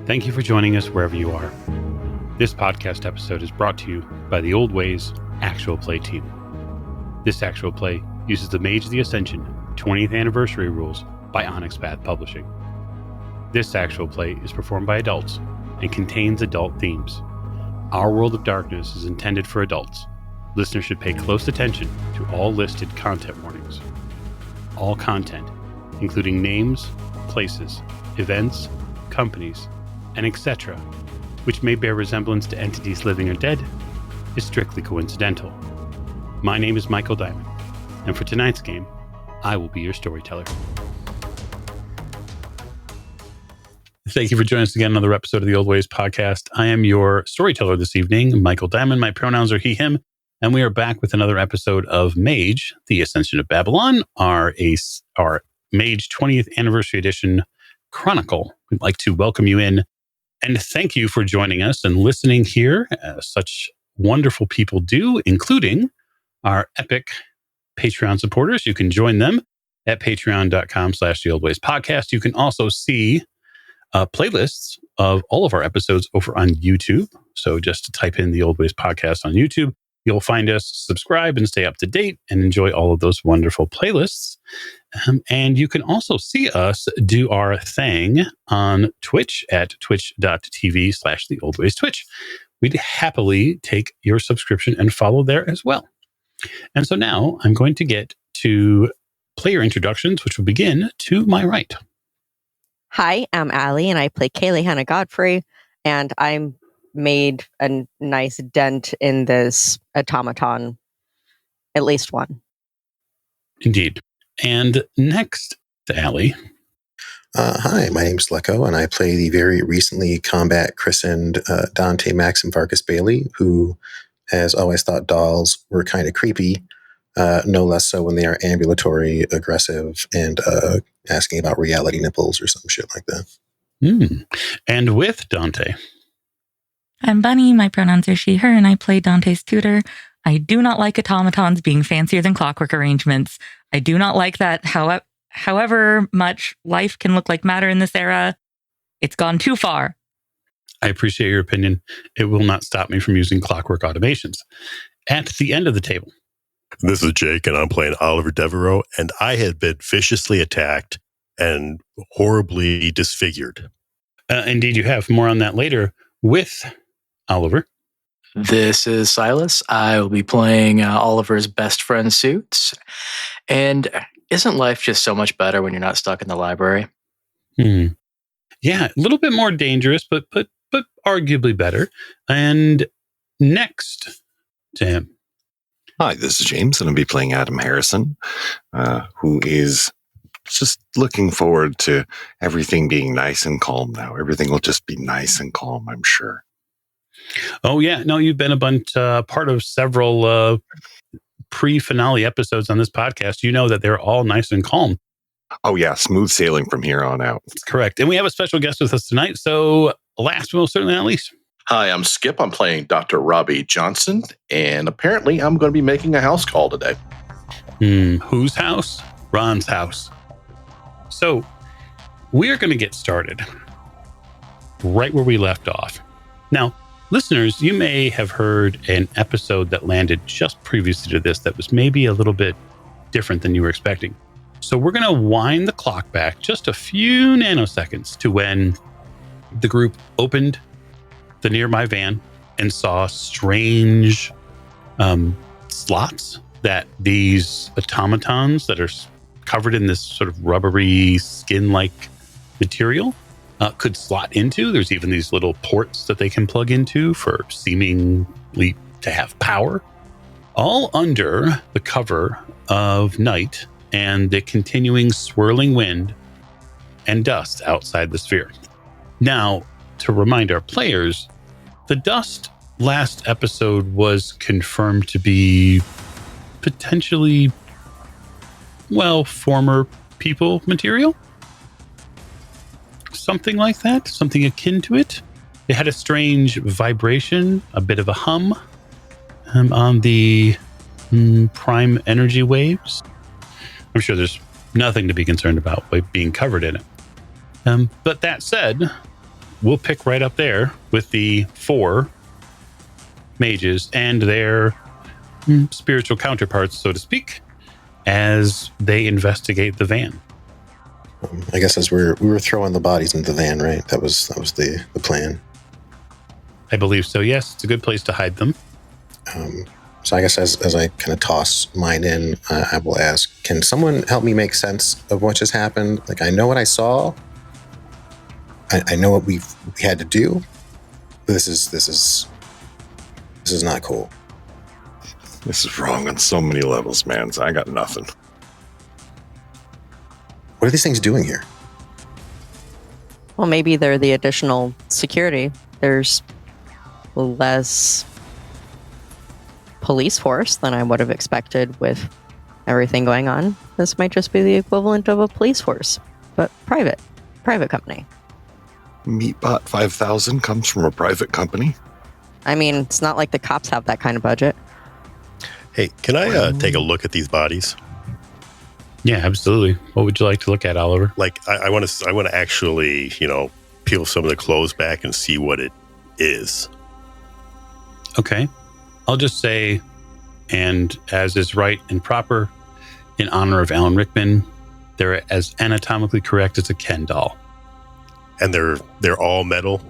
Thank you for joining us wherever you are. This podcast episode is brought to you by the Old Ways Actual Play team. This actual play uses the Mage, the Ascension 20th Anniversary rules by Onyx Path Publishing. This actual play is performed by adults and contains adult themes. Our World of Darkness is intended for adults. Listeners should pay close attention to all listed content warnings. All content, including names, places, events, companies, and etc., which may bear resemblance to entities living or dead, is strictly coincidental. My name is Michael Diamond, and for tonight's game, I will be your storyteller. Thank you for joining us again on another episode of the Old Ways podcast. I am your storyteller this evening, Michael Diamond. My pronouns are he, him, and we are back with another episode of Mage, the Ascension of Babylon, our Mage 20th Anniversary Edition Chronicle. We'd like to welcome you in and thank you for joining us and listening here, as such wonderful people do, including our epic Patreon supporters. You can join them at patreon.com/theoldwayspodcast. You can also see playlists of all of our episodes over on YouTube. So just to type in the Old Ways podcast on YouTube, you'll find us, subscribe, and stay up to date and enjoy all of those wonderful playlists. And you can also see us do our thing on Twitch at twitch.tv/theoldwaystwitch. We'd happily take your subscription and follow there as well. And so now I'm going to get to player introductions, which will begin to my right. Hi, I'm Allie, and I play Kaylee Hannah Godfrey, and I made a nice dent in this automaton, at least one. Indeed. And next to Allie. Hi, my name's Lecco, and I play the very recently combat christened Dante Maxim Vargas Bailey, who has always thought dolls were kind of creepy, no less so when they are ambulatory, aggressive, and asking about reality nipples or some shit like that. And with Dante. I'm Bunny, my pronouns are she, her, and I play Dante's tutor. I do not like automatons being fancier than clockwork arrangements. I do not like that however much life can look like matter in this era, it's gone too far. I appreciate your opinion. It will not stop me from using clockwork automations. At the end of the table. This is Jake, and I'm playing Oliver Devereaux, and I had been viciously attacked and horribly disfigured. Indeed, you have. More on that later with Oliver. This is Silas. I will be playing Oliver's best friend, Suits. And isn't life just so much better when you're not stuck in the library? Yeah, a little bit more dangerous, but arguably better. And next to him. Hi, this is James, and I'll be playing Adam Harrison, who is just looking forward to everything being nice and calm now. Everything will just be nice and calm, I'm sure. Oh, yeah. No, you've been part of several pre-finale episodes on this podcast. You know that they're all nice and calm. Oh, yeah. Smooth sailing from here on out. That's correct. And we have a special guest with us tonight. So last but most certainly not least. Hi, I'm Skip. I'm playing Dr. Robbie Johnson. And apparently I'm going to be making a house call today. Whose house? Ron's house. So we are going to get started right where we left off. Now, listeners, you may have heard an episode that landed just previously to this that was maybe a little bit different than you were expecting. So we're going to wind the clock back just a few nanoseconds to when the group opened the nearby van and saw strange slots that these automatons that are covered in this sort of rubbery skin-like material could slot into. There's even these little ports that they can plug into for seemingly to have power, all under the cover of night and the continuing swirling wind and dust outside the sphere. Now, to remind our players, the dust last episode was confirmed to be potentially, well, former people material. Something like that, something akin to it. It had a strange vibration, a bit of a hum on the prime energy waves. I'm sure there's nothing to be concerned about by being covered in it. But that said, we'll pick right up there with the 4 mages and their spiritual counterparts, so to speak, as they investigate the van. I guess as we were throwing the bodies into the van, right? That was the plan. I believe so, yes. It's a good place to hide them. So I guess as I kind of toss mine in, I will ask, can someone help me make sense of what just happened? Like, I know what I saw. I know what we had to do. But this is not cool. This is wrong on so many levels, man. So I got nothing. What are these things doing here? Well, maybe they're the additional security. There's less police force than I would have expected with everything going on. This might just be the equivalent of a police force, but private company. Meatbot 5000 comes from a private company. I mean, it's not like the cops have that kind of budget. Hey, can I take a look at these bodies? Yeah, absolutely. What would you like to look at, Oliver? Like, I want to actually, peel some of the clothes back and see what it is. Okay. I'll just say, and as is right and proper, in honor of Alan Rickman, they're as anatomically correct as a Ken doll. And they're all metal?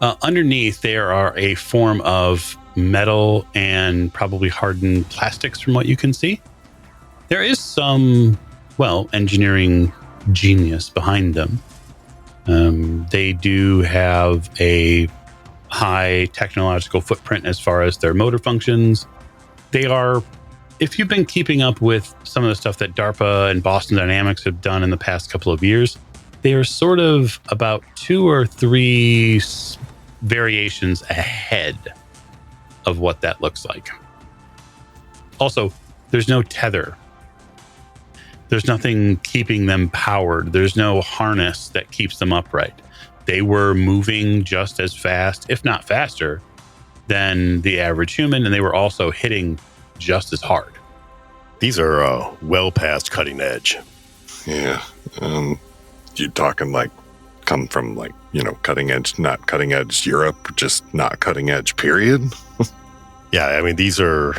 Underneath, there are a form of metal and probably hardened plastics from what you can see. There is some, engineering genius behind them. They do have a high technological footprint as far as their motor functions. They are, if you've been keeping up with some of the stuff that DARPA and Boston Dynamics have done in the past couple of years, they are sort of about 2 or 3 variations ahead of what that looks like. Also, there's no tether. There's nothing keeping them powered. There's no harness that keeps them upright. They were moving just as fast, if not faster, than the average human, and they were also hitting just as hard. These are well past cutting edge. Yeah. You're talking like come from like, cutting edge, not cutting edge Europe, just not cutting edge, period. Yeah, I mean, these are...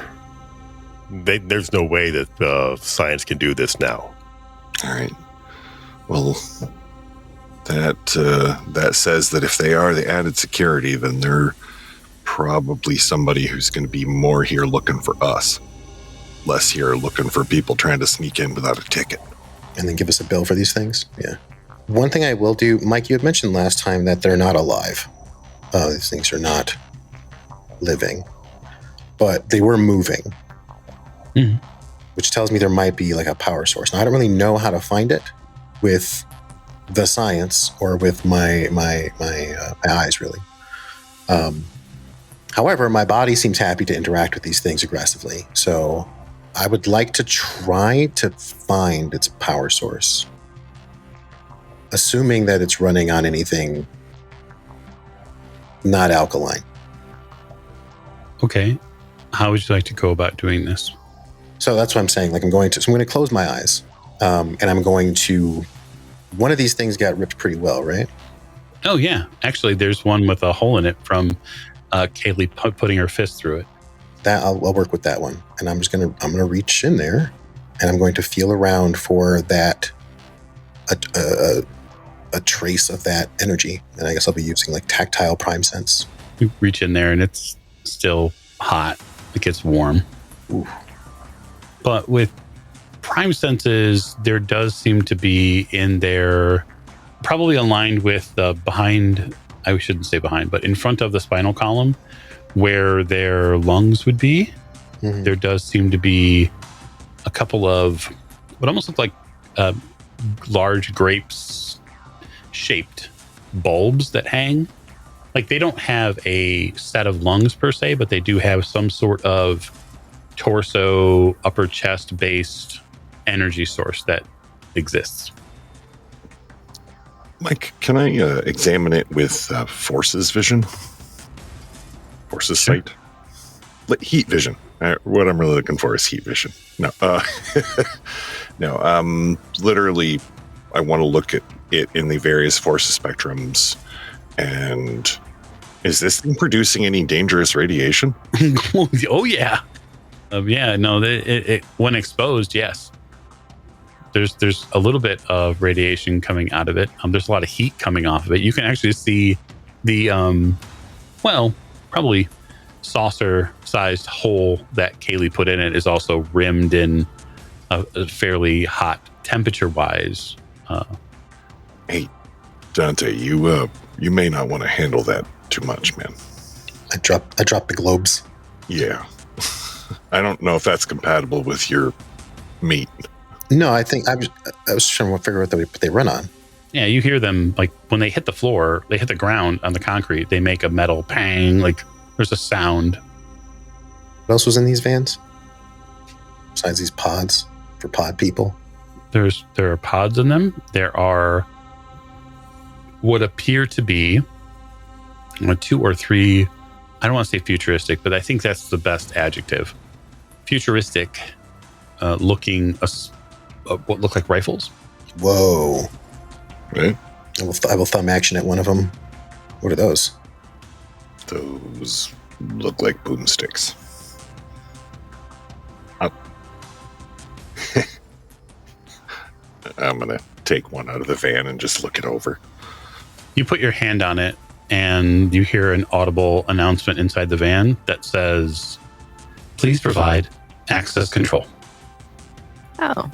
there's no way that science can do this now. All right. Well, that says that if they are the added security, then they're probably somebody who's going to be more here looking for us, less here looking for people trying to sneak in without a ticket. And then give us a bill for these things? Yeah. One thing I will do, Mike, you had mentioned last time that they're not alive. These things are not living. But they were moving. Mm-hmm. Which tells me there might be like a power source. Now, I don't really know how to find it with the science or with my eyes, really. However, my body seems happy to interact with these things aggressively. So I would like to try to find its power source. Assuming that it's running on anything not alkaline. Okay. How would you like to go about doing this? So that's what I'm saying. Like I'm going to close my eyes, and I'm going to. One of these things got ripped pretty well, right? Oh yeah, actually, there's one with a hole in it from Kaylee putting her fist through it. That I'll work with that one, and I'm gonna reach in there, and I'm going to feel around for that a trace of that energy, and I guess I'll be using like tactile prime sense. You reach in there, and it's still hot. It gets warm. Ooh. But with prime senses, there does seem to be in there, probably aligned with the behind, I shouldn't say behind, but in front of the spinal column, where their lungs would be, there does seem to be a couple of what almost look like large grapes shaped bulbs that hang. Like they don't have a set of lungs per se, but they do have some sort of torso, upper chest based energy source that exists. Mike, can I examine it with Force's vision? Force's sight? Heat vision. What I'm really looking for is heat vision. No. No. Literally, I want to look at it in the various forces spectrums And is this thing producing any dangerous radiation? Oh, yeah. No, when exposed, yes. There's a little bit of radiation coming out of it. There's a lot of heat coming off of it. You can actually see the, probably saucer-sized hole that Kaylee put in it is also rimmed in a fairly hot temperature-wise. Hey, Dante, you may not want to handle that too much, man. I drop the globes. Yeah. I don't know if that's compatible with your meat. No, I think I was trying to figure out what they run on. Yeah, you hear them, like, when they hit the floor, they hit the ground on the concrete, they make a metal pang, like, there's a sound. What else was in these vans? Besides these pods for pod people? There are pods in them. There are what appear to be 2 or 3, I don't want to say futuristic, but I think that's the best adjective. Futuristic looking, what look like rifles. Whoa. Right? I will thumb action at one of them. What are those? Those look like boomsticks. I'm going to take one out of the van and just look it over. You put your hand on it, and you hear an audible announcement inside the van that says, "Please provide access control." Oh.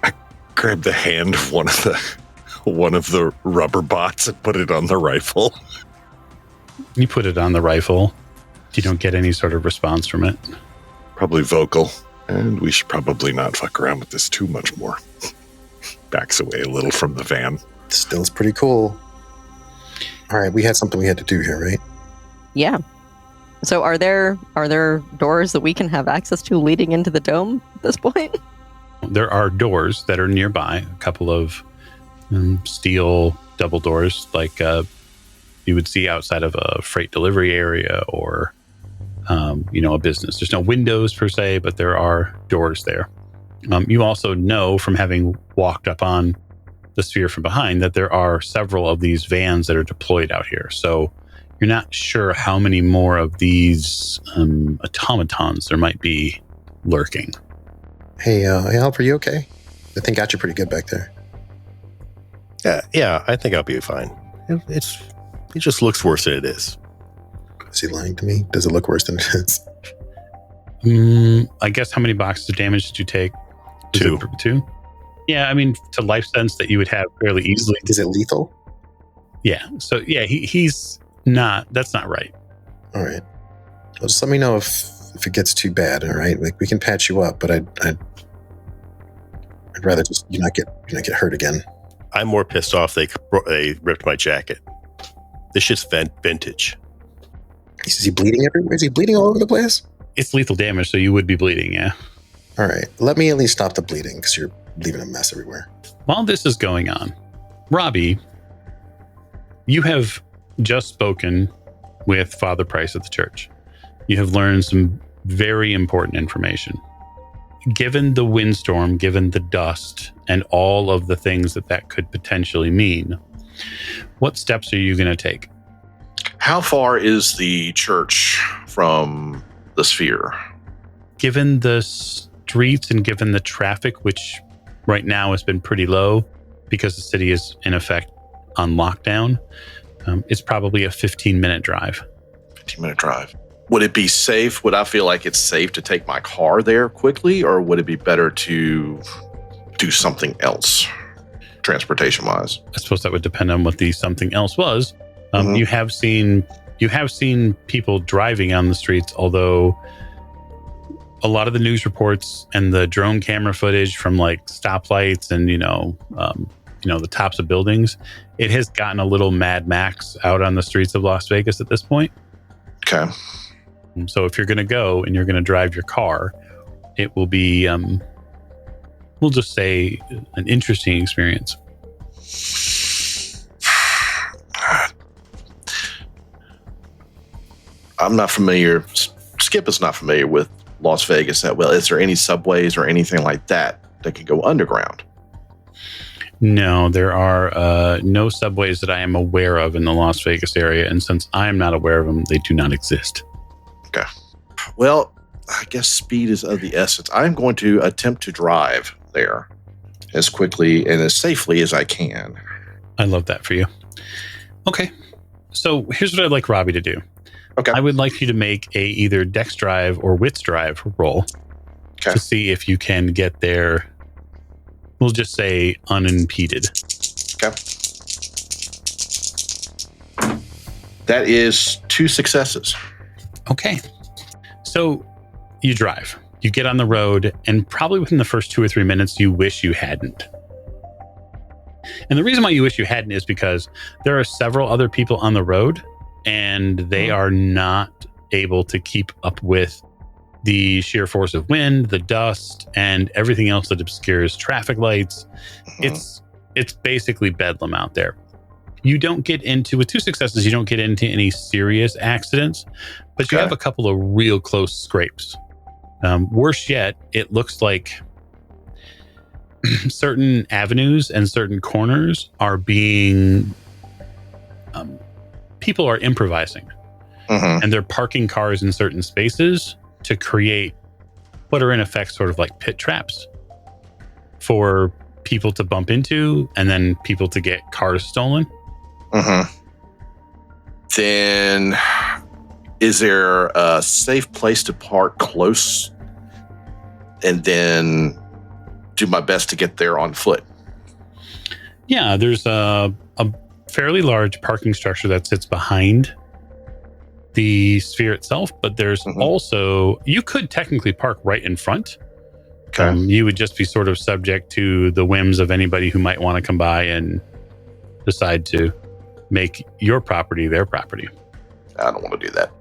I grabbed the hand of one of the rubber bots and put it on the rifle. You put it on the rifle. You don't get any sort of response from it. Probably vocal, and we should probably not fuck around with this too much more. Backs away a little from the van. Still, it's pretty cool. All right, we had something we had to do here, right? Yeah. So are there doors that we can have access to leading into the dome at this point? There are doors that are nearby, a couple of steel double doors like you would see outside of a freight delivery area or a business. There's no windows per se, but there are doors there. You also know from having walked up on the sphere from behind that there are several of these vans that are deployed out here. So you're not sure how many more of these automatons there might be lurking. Hey, Alp, are you okay? The thing got you pretty good back there. Yeah, I think I'll be fine. It just looks worse than it is. Is he lying to me? Does it look worse than it is? I guess how many boxes of damage did you take? 2. 2? Yeah, I mean, to life sense that you would have fairly easily. Is it lethal? Yeah, so yeah, he's not, that's not right. All right. Well, just let me know if it gets too bad, all right? Like, we can patch you up, but I'd rather just you not get hurt again. I'm more pissed off they ripped my jacket. This shit's vintage. Is he bleeding everywhere? Is he bleeding all over the place? It's lethal damage, so you would be bleeding, yeah. All right. Let me at least stop the bleeding, because you're leaving a mess everywhere. While this is going on, Robbie, you have just spoken with Father Price at the church. You have learned some very important information. Given the windstorm, given the dust, and all of the things that could potentially mean, what steps are you going to take? How far is the church from the sphere? Given the streets and given the traffic, which right now has been pretty low because the city is in effect on lockdown, it's probably a 15-minute drive. 15-minute drive. Would it be safe? Would I feel like it's safe to take my car there quickly, or would it be better to do something else, transportation-wise? I suppose that would depend on what the something else was. You have seen people driving on the streets, although a lot of the news reports and the drone camera footage from like stoplights and the tops of buildings, it has gotten a little Mad Max out on the streets of Las Vegas at this point. Okay. So if you're going to go and you're going to drive your car, it will be, we'll just say, an interesting experience. I'm not familiar. Skip is not familiar with Las Vegas that well. Is there any subways or anything like that that could go underground? No, there are no subways that I am aware of in the Las Vegas area, and since I am not aware of them, they do not exist. Okay. Well, I guess speed is of the essence. I'm going to attempt to drive there as quickly and as safely as I can. I love that for you. Okay. So here's what I'd like Robbie to do. Okay. I would like you to make a either Dex drive or Wits drive roll to see if you can get there, we'll just say unimpeded. Okay. That is 2 successes. Okay. So you drive, you get on the road, and probably within the first 2 or 3 minutes, you wish you hadn't. And the reason why you wish you hadn't is because there are several other people on the road, and they are not able to keep up with the sheer force of wind, the dust, and everything else that obscures traffic lights. It's basically bedlam out there. You don't get into, with 2 successes, you don't get into any serious accidents, but you have a couple of real close scrapes. Worse yet, it looks like certain avenues and certain corners are being, people are improvising. And they're parking cars in certain spaces to create what are in effect sort of like pit traps for people to bump into and then people to get cars stolen. Then is there a safe place to park close and then do my best to get there on foot? Yeah, there's a fairly large parking structure that sits behind the sphere itself, but there's also, you could technically park right in front. You would just be sort of subject to the whims of anybody who might want to come by and decide to make your property their property. I don't want to do that.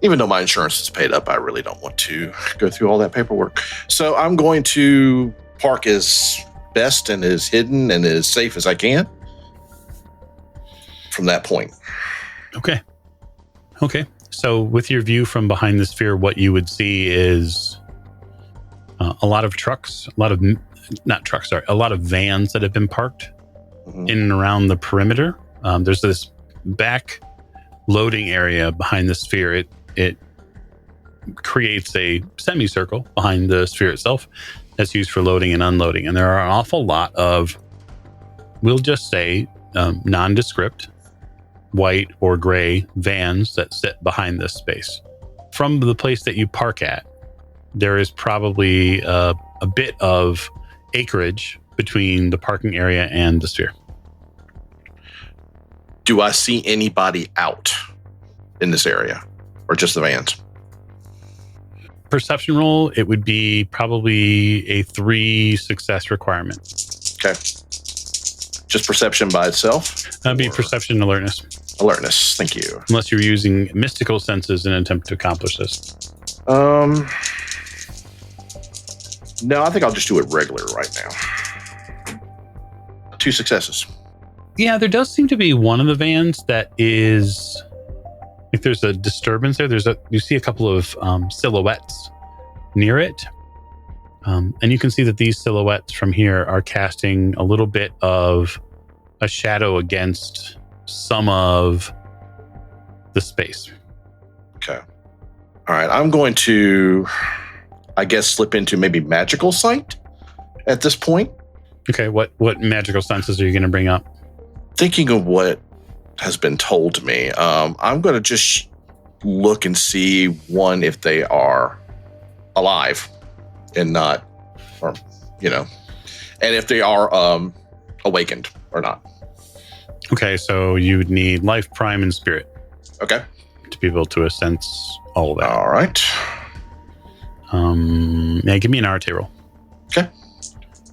Even though my insurance is paid up, I really don't want to go through all that paperwork. So I'm going to park as best and as hidden and as safe as I can from that point. Okay. So with your view from behind the sphere, what you would see is a lot of trucks, a lot of vans that have been parked in and around the perimeter. There's this back loading area behind the sphere. It creates a semicircle behind the sphere itself that's used for loading and unloading. And there are an awful lot of, we'll just say, nondescript white or gray vans that sit behind this space. From the place that you park at, there is probably a bit of acreage between the parking area and the sphere. Do I see anybody out in this area or just the vans? Perception roll, it would be probably a 3 success requirement. Okay. Just perception by itself? That'd be perception and alertness. Alertness, thank you. Unless you're using mystical senses in an attempt to accomplish this. No, I think I'll just do it regular right now. 2 successes. Yeah, there does seem to be one of the vans that is, if there's a disturbance there, you see a couple of silhouettes near it. And you can see that these silhouettes from here are casting a little bit of a shadow against some of the space. Okay. All right. I'm going to, I guess, slip into maybe magical sight at this point. Okay. What magical senses are you going to bring up? Thinking of what has been told to me, I'm going to just look and see, one, if they are alive and not, or, and if they are awakened or not. Okay, so you would need life, prime, and spirit. Okay. To be able to sense all of that. All right. Yeah, give me an RT roll. Okay.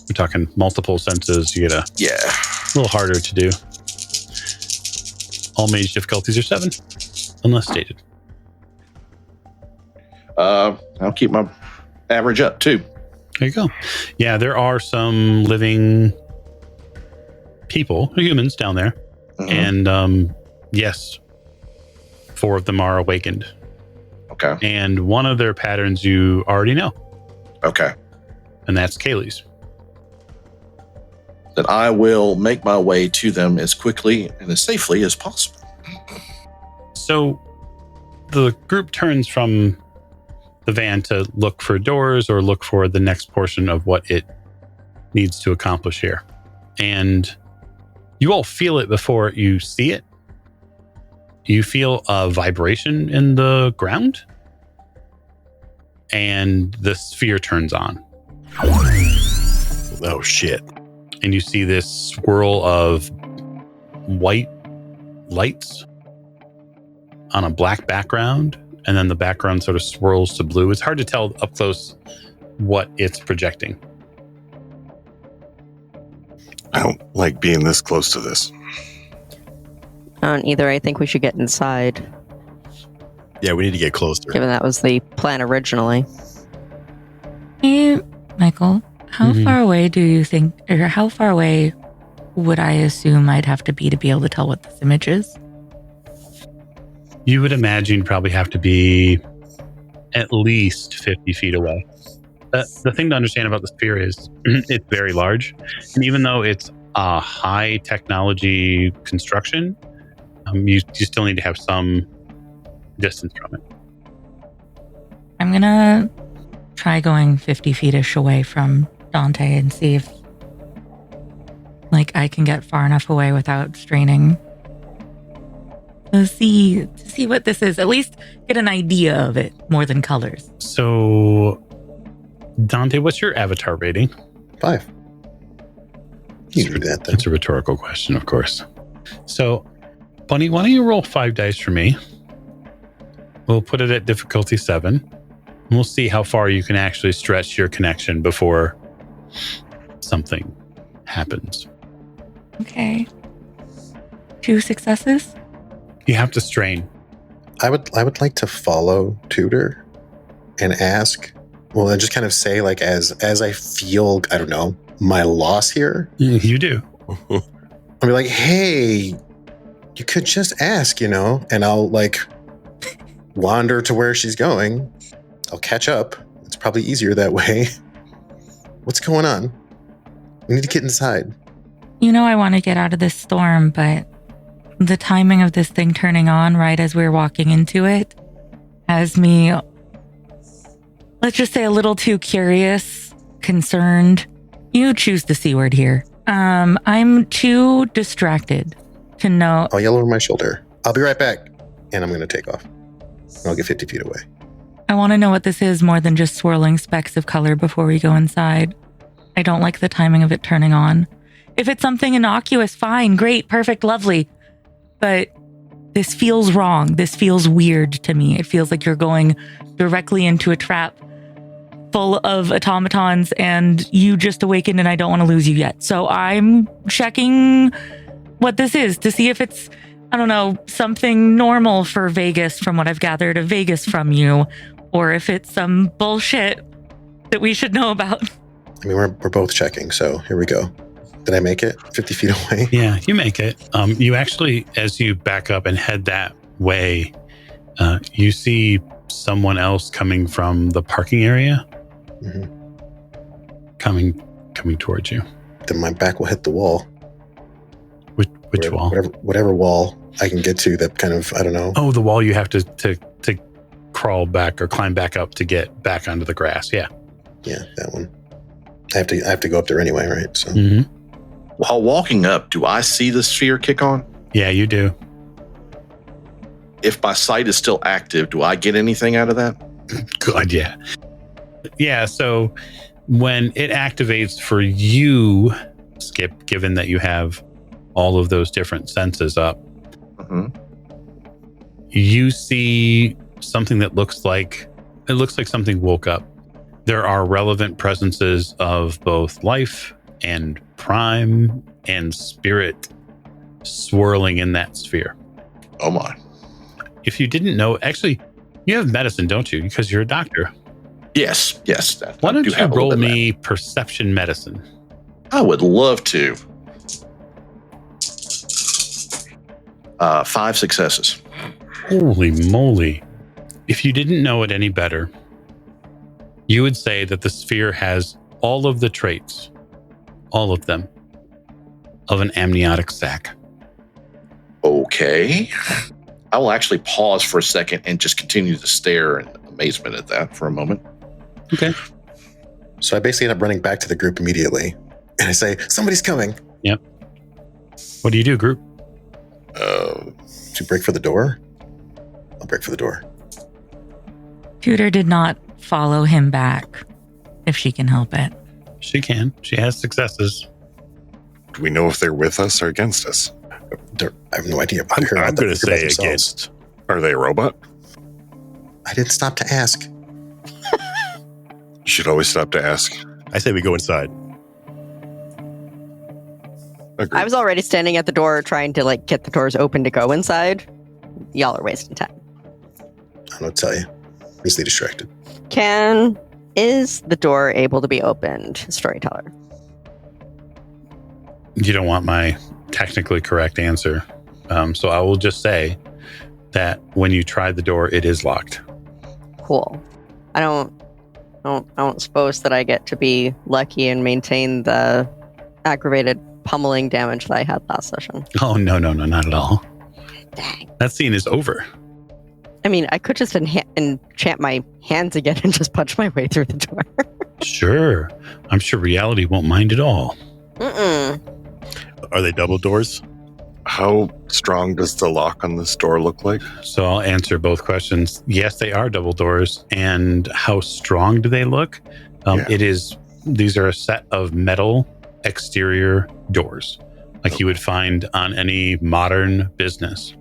We're talking multiple senses. You get a little harder to do. All mage difficulties are 7, unless stated. I'll keep my average up too. There you go. Yeah, there are some living people, humans down there. And yes, 4 of them are awakened. Okay. And one of their patterns you already know. Okay. And that's Kaylee's. that I will make my way to them as quickly and as safely as possible. So the group turns from the van to look for doors or look for the next portion of what it needs to accomplish here. And you all feel it before you see it. You feel a vibration in the ground, and the sphere turns on. Oh, shit. And you see this swirl of white lights on a black background, and then the background sort of swirls to blue. It's hard to tell up close what it's projecting. I don't like being this close to this. I don't either. I think we should get inside, Yeah, we need to get closer. given that was the plan originally. Hey, Michael, how Mhm. far away do you think, or how far away would I assume I'd have to be able to tell what this image is? You would imagine you'd probably have to be at least 50 feet away. The thing to understand about the sphere is it's very large. And even though it's a high technology construction, you still need to have some distance from it. I'm gonna try going 50 feet-ish away from Dante and see if I can get far enough away without straining. To see what this is. At least get an idea of it more than colors. So, Dante, what's your avatar rating? 5. You can do that then. That's a rhetorical question, of course. So, Bunny, why don't you roll 5 dice for me? We'll put it at difficulty 7. And we'll see how far you can actually stretch your connection before something happens. Okay. 2 successes? You have to strain. I would like to follow Tudor and ask. Well, I just kind of say, like, as I feel, I don't know, my loss here. You do. I'll be like, hey, you could just ask, and I'll wander to where she's going. I'll catch up. It's probably easier that way. What's going on? We need to get inside. I want to get out of this storm, but the timing of this thing turning on right as we're walking into it has me, let's just say, a little too curious, concerned. You choose the C word here. I'm too distracted to know. I'll yell over my shoulder. I'll be right back. And I'm going to take off. I'll get 50 feet away. I want to know what this is more than just swirling specks of color before we go inside. I don't like the timing of it turning on. If it's something innocuous, fine, great, perfect, lovely. But this feels wrong. This feels weird to me. It feels like you're going directly into a trap full of automatons and you just awakened and I don't want to lose you yet. So I'm checking what this is to see if it's, I don't know, something normal for Vegas from what I've gathered of Vegas from you, or if it's some bullshit that we should know about. I mean, we're both checking, so here we go. Did I make it 50 feet away? Yeah, you make it. You actually, as you back up and head that way, you see someone else coming from the parking area, coming towards you. Then my back will hit the wall. Which wall? Whatever wall I can get to that kind of, I don't know. Oh, the wall you have to crawl back or climb back up to get back onto the grass. Yeah. Yeah, that one. I have to go up there anyway, right? So. While walking up, do I see the sphere kick on? Yeah, you do. If my sight is still active, do I get anything out of that? Good, yeah. Yeah, so when it activates for you, Skip, given that you have all of those different senses up, you see something that looks like something woke up. There are relevant presences of both life and prime and spirit swirling in that sphere. Oh my. If you didn't know, actually, you have medicine, don't you? Because you're a doctor. Yes. Why don't you roll me perception medicine? I would love to. 5 successes. Holy moly. If you didn't know it any better, you would say that the sphere has all of the traits, all of them, of an amniotic sac. Okay. I will actually pause for a second and just continue to stare in amazement at that for a moment. Okay. So I basically end up running back to the group immediately. And I say, somebody's coming. Yep. What do you do, group? To break for the door? I'll break for the door. Tudor did not follow him back, if she can help it. She can. She has successes. Do we know if they're with us or against us? I have no idea. I'm going to say against. Are they a robot? I didn't stop to ask. You should always stop to ask. I say we go inside. Agreed. I was already standing at the door trying to get the doors open to go inside. Y'all are wasting time. I don't know what to tell you. Easily distracted. Is the door able to be opened, storyteller? You don't want my technically correct answer. So I will just say that when you try the door, it is locked. Cool. I don't suppose that I get to be lucky and maintain the aggravated pummeling damage that I had last session. Oh, no, not at all. Dang. That scene is over. I mean, I could just enchant my hands again and just punch my way through the door. Sure. I'm sure reality won't mind at all. Are they double doors? How strong does the lock on this door look like? So I'll answer both questions. Yes, they are double doors. And how strong do they look? These are a set of metal exterior doors, like you would find on any modern business.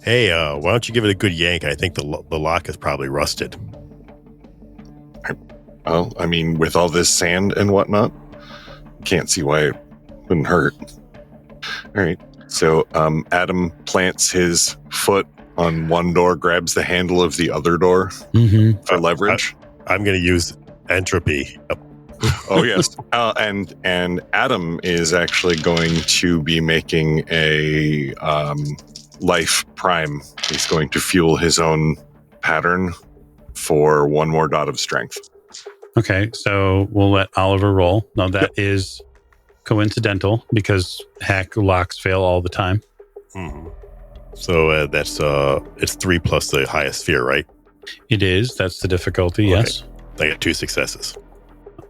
Hey, why don't you give it a good yank? I think the lock is probably rusted. Well, I mean, with all this sand and whatnot, can't see why it wouldn't hurt. All right. So Adam plants his foot on one door, grabs the handle of the other door for leverage. I'm going to use entropy. Oh, yes. And Adam is actually going to be making a life prime. He's going to fuel his own pattern for one more dot of strength. Okay, so we'll let Oliver roll. Now that is coincidental because hack locks fail all the time. Mm-hmm. So that's it's 3 plus the highest fear, right? It is. That's the difficulty. Okay. Yes. I got 2 successes.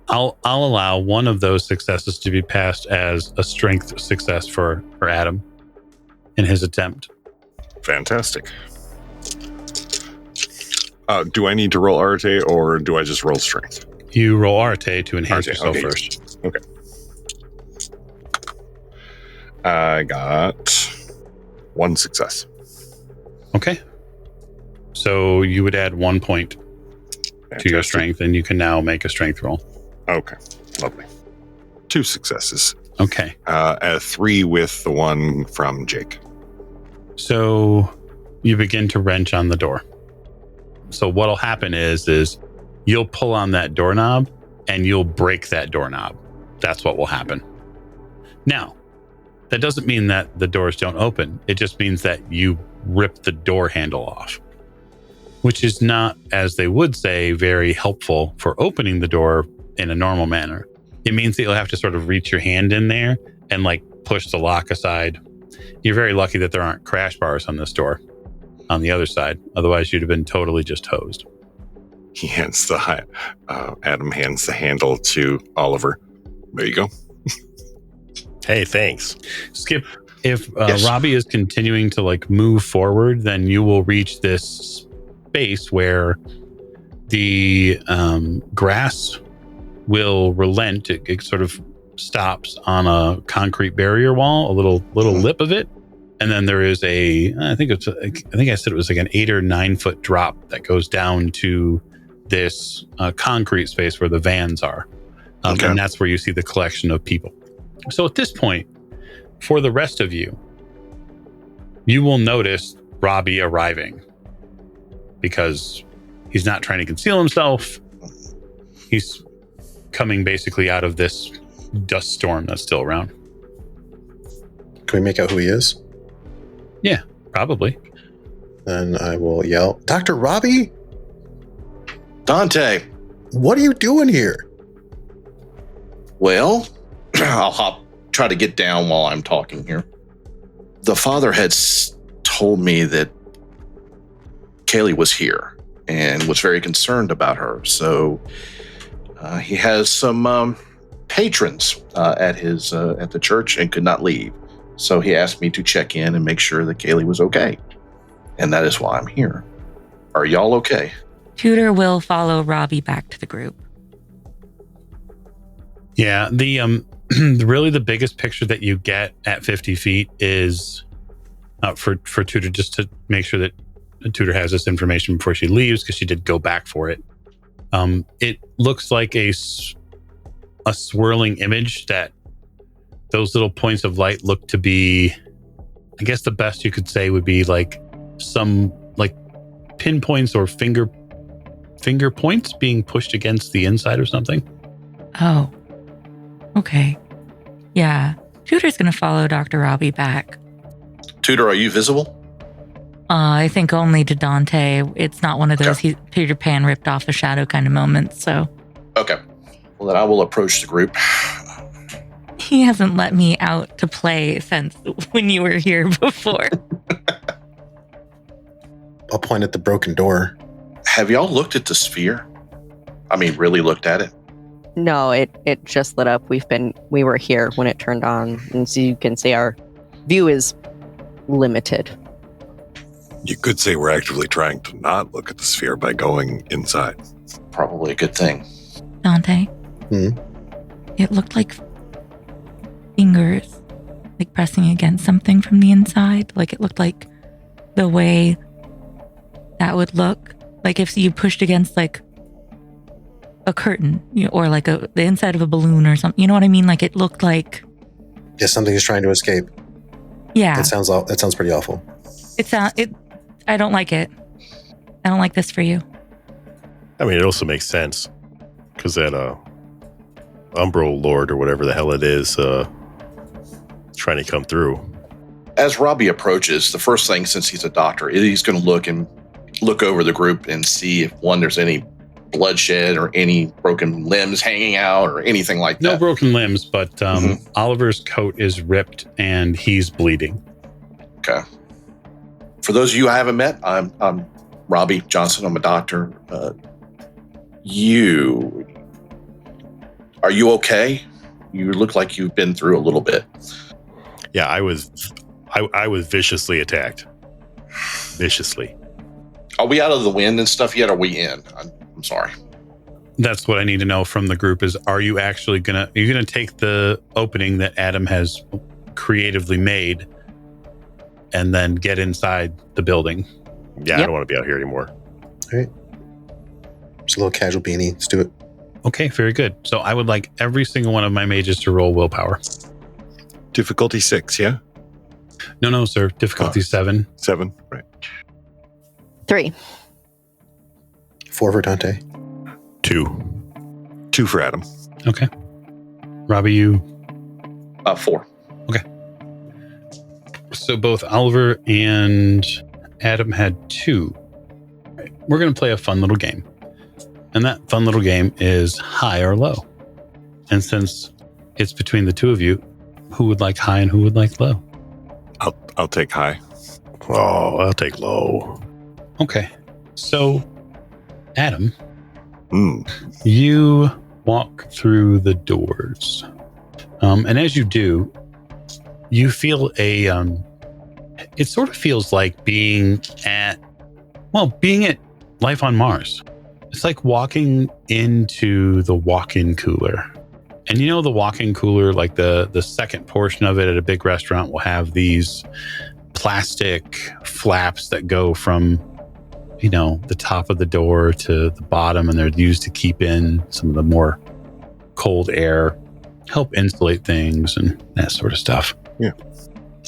I'll allow one of those successes to be passed as a strength success for Adam in his attempt. Fantastic. Do I need to roll Arte or do I just roll strength? You roll Arte to enhance yourself first. Okay. I got 1 success. Okay. So you would add 1 point to your strength, and you can now make a strength roll. Okay. Lovely. 2 successes. Okay. 3 with the one from Jake. So you begin to wrench on the door. So what'll happen is you'll pull on that doorknob and you'll break that doorknob. That's what will happen. Now, that doesn't mean that the doors don't open. It just means that you rip the door handle off, which is not, as they would say, very helpful for opening the door in a normal manner. It means that you'll have to sort of reach your hand in there and push the lock aside. You're very lucky that there aren't crash bars on this door on the other side. Otherwise, you'd have been totally just hosed. He hands Adam hands the handle to Oliver. There you go. Hey, thanks. Skip, if Robbie is continuing to move forward, then you will reach this space where the grass will relent. It sort of stops on a concrete barrier wall, a little lip of it, and then there is I think I said it was an 8 or 9 foot drop that goes down to this concrete space where the vans are, and that's where you see the collection of people. So at this point, for the rest of you, you will notice Robbie arriving because he's not trying to conceal himself. He's coming basically out of this dust storm that's still around. Can we make out who he is? Yeah, probably. Then I will yell, Dr. Robbie? Dante. What are you doing here? Well, I'll hop try to get down while I'm talking here. The father had told me that Kaylee was here and was very concerned about her. So he has some patrons at the church and could not leave. So he asked me to check in and make sure that Kaylee was okay. And that is why I'm here. Are y'all okay? Tutor will follow Robbie back to the group. Yeah, the really the biggest picture that you get at 50 feet is for Tutor, just to make sure that Tutor has this information before she leaves, because she did go back for it. It looks like a swirling image that those little points of light look to be, I guess the best you could say would be like some like pinpoints or finger points being pushed against the inside or something. Oh, okay. Yeah. Tutor's going to follow Dr. Robbie back. Tutor, are you visible? I think only to Dante. It's not one of those Peter Pan ripped off the shadow kind of moments, so. Okay. Well, then I will approach the group. He hasn't let me out to play since when you were here before. I'll point at the broken door. Have y'all looked at the sphere? I mean, really looked at it? No, it just lit up. We were here when it turned on, and so you can see our view is limited. You could say we're actively trying to not look at the sphere by going inside. Probably a good thing. Dante? It looked like fingers, like pressing against something from the inside. Like it looked like the way that would look. Like if you pushed against like a curtain, or like the inside of a balloon or something. You know what I mean? Like it looked like... Yeah, something is trying to escape. Yeah. That sounds pretty awful. I don't like it. I don't like this for you. I mean, it also makes sense because that Umbro Lord or whatever the hell it is trying to come through. As Robbie approaches, the first thing, since he's a doctor, he's going to look over the group and see if there's any bloodshed or any broken limbs hanging out or anything like that. No broken limbs, but Oliver's coat is ripped and he's bleeding. Okay. For those of you I haven't met, I'm Robbie Johnson. I'm a doctor. Are you okay? You look like you've been through a little bit. Yeah, I was viciously attacked. Viciously. Are we out of the wind and stuff yet? Or are we in? I'm sorry. That's what I need to know from the group is, are you actually gonna take the opening that Adam has creatively made and then get inside the building? Yeah, I don't want to be out here anymore. All right. Just a little casual beanie. Let's do it. Okay, very good. So I would like every single one of my mages to roll willpower. Difficulty 6, yeah? No, sir. Difficulty 7. 7, right. 3. 4 for Dante. 2. 2 for Adam. Okay. Robbie, you? 4. Okay. So both Oliver and Adam had 2. Right. We're going to play a fun little game. And that fun little game is high or low. And since it's between the two of you, who would like high and who would like low? I'll take high. Oh, I'll take low. Okay. So, Adam, Mm. you walk through the doors. And as you do, you feel it sort of feels like being at Life on Mars. It's like walking into the walk-in cooler. And you know the walk-in cooler, like the second portion of it at a big restaurant will have these plastic flaps that go from, the top of the door to the bottom, and they're used to keep in some of the more cold air, help insulate things and that sort of stuff. Yeah.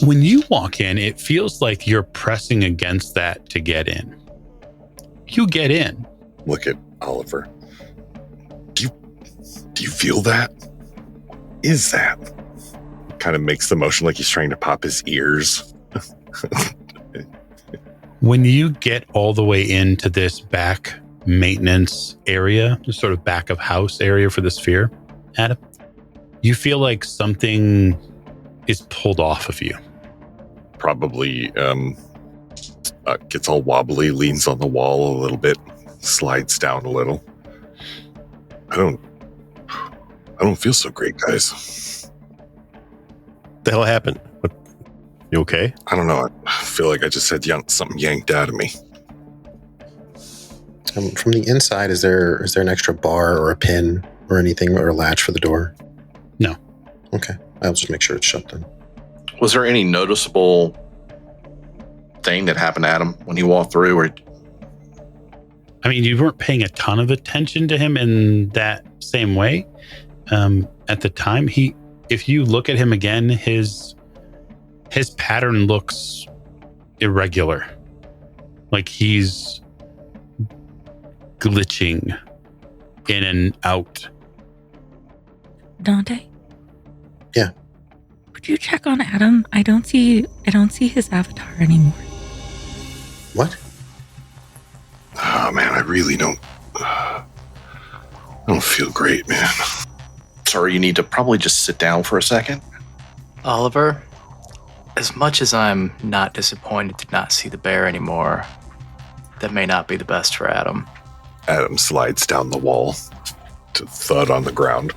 When you walk in, it feels like you're pressing against that to get in. You get in. Look at Oliver. Do you feel that? Is that? Kind of makes the motion like he's trying to pop his ears. When you get all the way into this back maintenance area, the sort of back of house area for the sphere, Adam, you feel like something is pulled off of you. Probably gets all wobbly, leans on the wall a little bit, slides down a little. I don't feel so great, guys. The hell happened? What, you okay? I don't know. I feel like I just had something yanked out of me. From the inside, is there an extra bar or a pin or anything or a latch for the door? No. Okay. I'll just make sure it's shut then. Was there any noticeable thing that happened to Adam when he walked through? Or I mean, you weren't paying a ton of attention to him in that same way at the time. If you look at him again, his pattern looks irregular. Like he's glitching in and out. Dante? Yeah. Would you check on Adam? I don't see his avatar anymore. What? Oh man, I really don't feel great, man. sir, you need to probably just sit down for a second. Oliver, as much as I'm not disappointed to not see the bear anymore, that may not be the best for Adam. Adam slides down the wall to thud on the ground.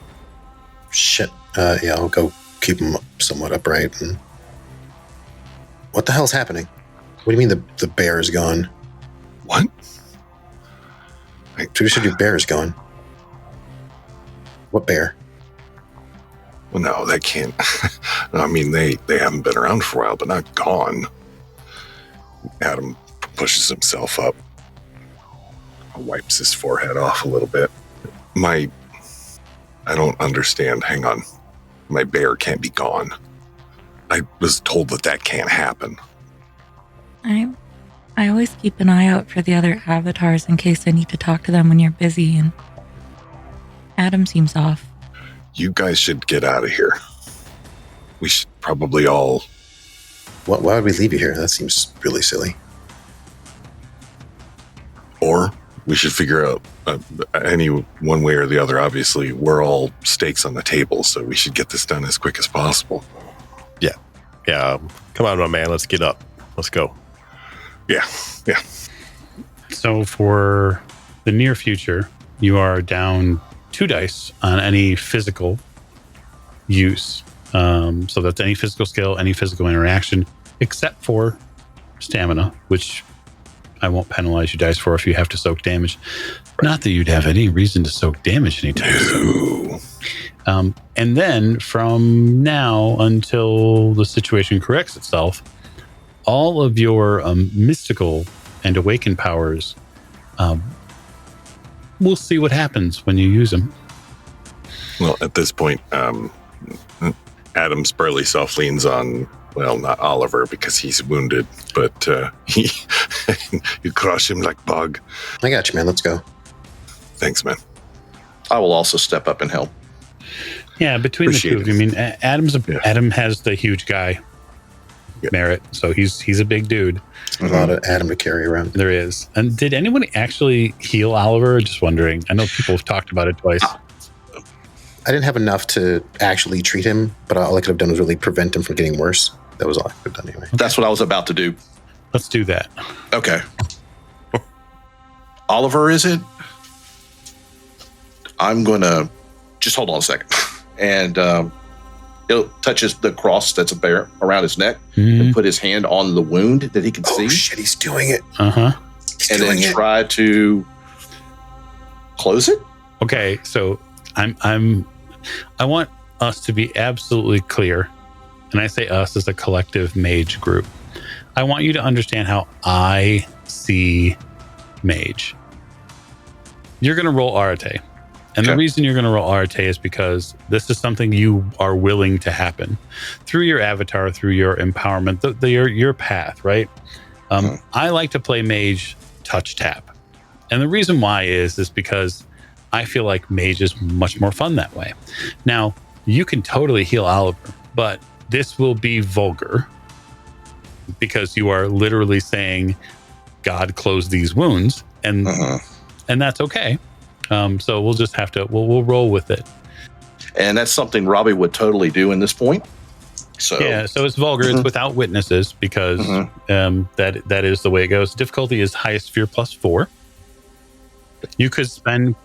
Shit. Yeah, I'll go keep him somewhat upright. And what the hell's happening? What do you mean the bear is gone? What? Who said your bear is gone? What bear? Well, no, that can't. No, I mean, they haven't been around for a while, but not gone. Adam pushes himself up, wipes his forehead off a little bit. I don't understand. Hang on. My bear can't be gone. I was told that can't happen. I always keep an eye out for the other avatars in case I need to talk to them when you're busy, and Adam seems off. You guys should get out of here. We should probably all... Why would we leave you here? That seems really silly. Or we should figure out any one way or the other. Obviously, we're all stakes on the table, so we should get this done as quick as possible. Yeah. Come on, my man. Let's get up. Let's go. Yeah. So for the near future, you are down 2 dice on any physical use. So that's any physical skill, any physical interaction, except for stamina, which I won't penalize you dice for if you have to soak damage. Right. Not that you'd have any reason to soak damage anytime soon. And then from now until the situation corrects itself, all of your mystical and awakened powers, we'll see what happens when you use them. Well, at this point, Adam's burly self leans on, well, not Oliver because he's wounded, but you crush him like bug. I got you, man. Let's go. Thanks, man. I will also step up and help. Yeah, between Appreciate the two of you, I mean, Adam has the huge guy merit, so he's a big dude. There's a lot of Adam to carry around. There is. And did anyone actually heal Oliver? Just wondering. I know people have talked about it twice. I didn't have enough to actually treat him, but all I could have done was really prevent him from getting worse. That was all I could have done anyway. That's what I was about to do. Let's do that. Okay. Oliver, is it? I'm going to just hold on a second. And he'll touches the cross that's a bear around his neck and put his hand on the wound that he can see. Oh, shit, he's doing it. Uh-huh. And then try to close it. Okay, so I want us to be absolutely clear, and I say us as a collective mage group. I want you to understand how I see mage. You're going to roll Arate. And the reason you're going to roll Arate is because this is something you are willing to happen through your avatar, through your empowerment, your path, right? I like to play mage touch tap. And the reason why is because I feel like mage is much more fun that way. Now, you can totally heal Oliver, but this will be vulgar because you are literally saying, God, close these wounds. And that's okay. So we'll just have to, we'll roll with it. And that's something Robbie would totally do in this point. So so it's vulgar. It's without witnesses because that is the way it goes. Difficulty is highest sphere +4. You could spend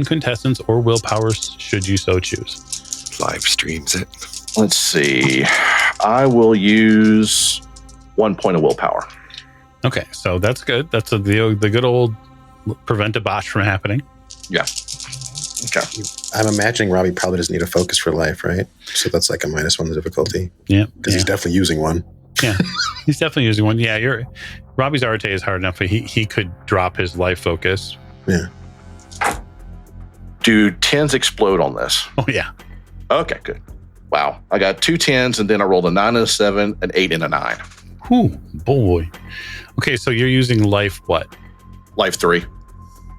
quintessence or willpower should you so choose. Live streams it. let's see. I will use 1 point of willpower. Okay, so that's good. That's the good old prevent a botch from happening. Yeah. Okay. I'm imagining Robbie probably doesn't need a focus for life, right? So that's like a -1 the difficulty. Yeah. Because he's definitely using one. Yeah, he's definitely using one. Yeah, Robbie's Arte is hard enough, but he could drop his life focus. Yeah. Do 10s explode on this? Oh, yeah. Okay, good. Wow. I got 2 10s, and then I rolled a 9 and a 7, an 8 and a 9. Whew, boy. Okay, so you're using life what? Life 3.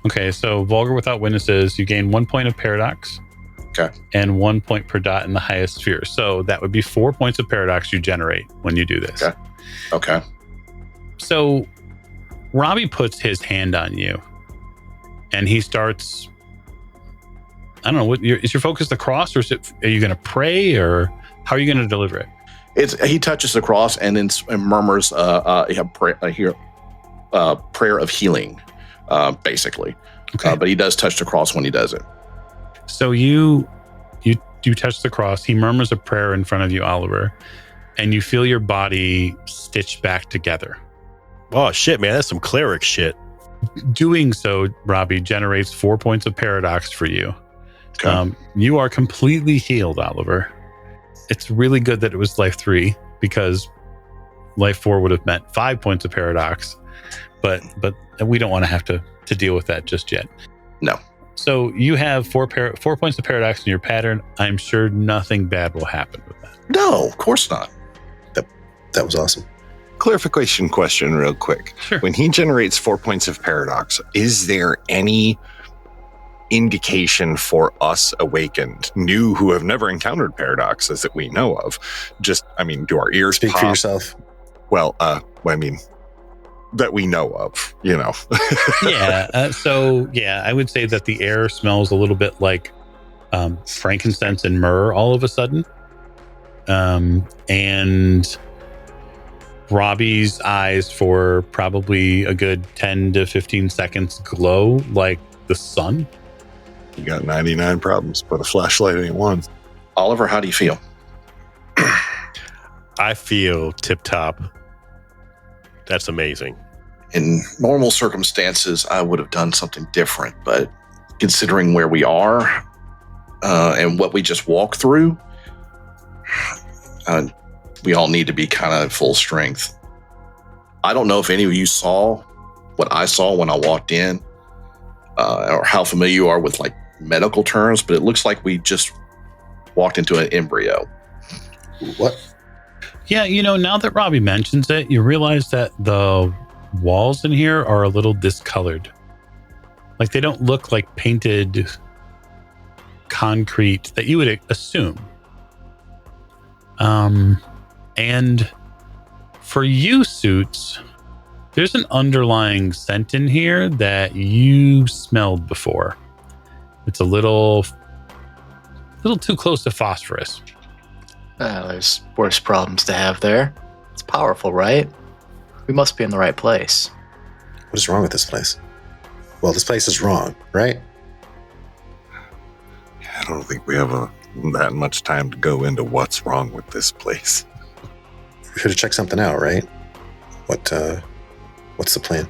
Okay, so vulgar without witnesses, you gain 1 point of paradox. Okay. And 1 point per dot in the highest sphere. So that would be 4 points of paradox you generate when you do this. Okay. So Robbie puts his hand on you and he starts, I don't know, is your focus the cross, or are you going to pray, or how are you going to deliver it? He touches the cross and then murmurs prayer of healing, basically. Okay. But he does touch the cross when he does it. So you touch the cross. He murmurs a prayer in front of you, Oliver, and you feel your body stitched back together. Oh, shit, man. That's some cleric shit. Doing so, Robbie, generates 4 points of paradox for you. Okay. You are completely healed, Oliver. It's really good that it was life 3, because life 4 would have meant 5 points of paradox. But we don't want to have to deal with that just yet. No. So you have 4 points of paradox in your pattern. I'm sure nothing bad will happen with that. No, of course not. That was awesome. Clarification question real quick. Sure. When he generates 4 points of paradox, is there any indication for us awakened, new, who have never encountered paradoxes that we know of? Just, I mean, do our ears Speak pop? for yourself. Well, I mean, that we know of, you know. Yeah. I would say that the air smells a little bit like frankincense and myrrh all of a sudden. And Robbie's eyes for probably a good 10 to 15 seconds glow like the sun. You got 99 problems, but a flashlight ain't one. Oliver, how do you feel? I feel tip-top. That's amazing. In normal circumstances, I would have done something different, but considering where we are and what we just walked through, we all need to be kind of full strength. I don't know if any of you saw what I saw when I walked in, or how familiar you are with like medical terms, but it looks like we just walked into an embryo. What? Yeah, now that Robbie mentions it, you realize that the walls in here are a little discolored. Like, they don't look like painted concrete that you would assume. And for you, Suits, there's an underlying scent in here that you smelled before. It's a little too close to phosphorus. There's worse problems to have there. It's powerful, right? We must be in the right place. What is wrong with this place? Well, this place is wrong, right? I don't think we have that much time to go into what's wrong with this place. We should have checked something out, right? What's the plan?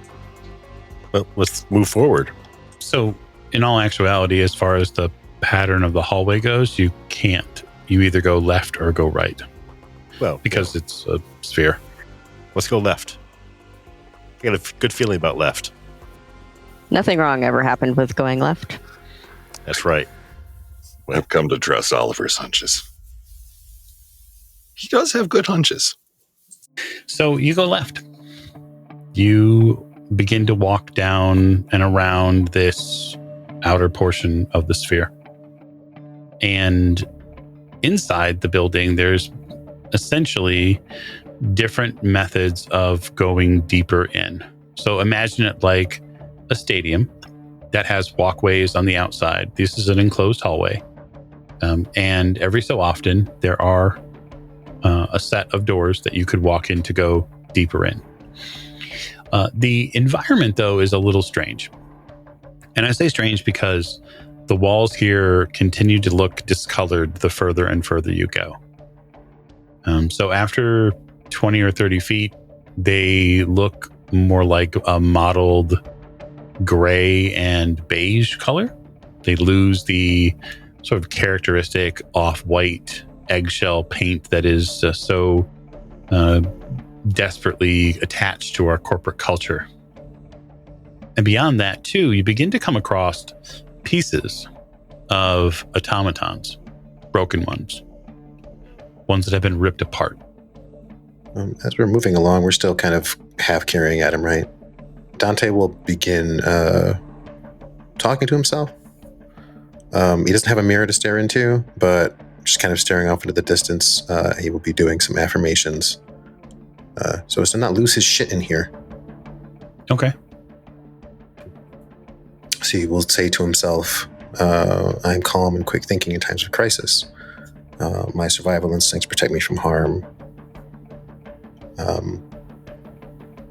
Well, let's move forward. So, in all actuality, as far as the pattern of the hallway goes, you can't. You either go left or go right. Well, because it's a sphere. Let's go left. I got a good feeling about left. Nothing wrong ever happened with going left. That's right. I've come to trust Oliver's hunches. He does have good hunches. So you go left. You begin to walk down and around this outer portion of the sphere. And inside the building, there's essentially different methods of going deeper in. So imagine it like a stadium that has walkways on the outside. This is an enclosed hallway. And every so often, there are a set of doors that you could walk in to go deeper in. The environment, though, is a little strange. And I say strange because the walls here continue to look discolored the further and further you go. So after 20 or 30 feet, they look more like a mottled gray and beige color. They lose the sort of characteristic off-white eggshell paint that is so desperately attached to our corporate culture. And beyond that, too, you begin to come across pieces of automatons, broken ones that have been ripped apart. As we're moving along, we're still kind of half carrying at him, right? Dante will begin talking to himself. He doesn't have a mirror to stare into, but just kind of staring off into the distance, he will be doing some affirmations so as to not lose his shit in here. Okay. So he will say to himself, I'm calm and quick thinking in times of crisis. My survival instincts protect me from harm.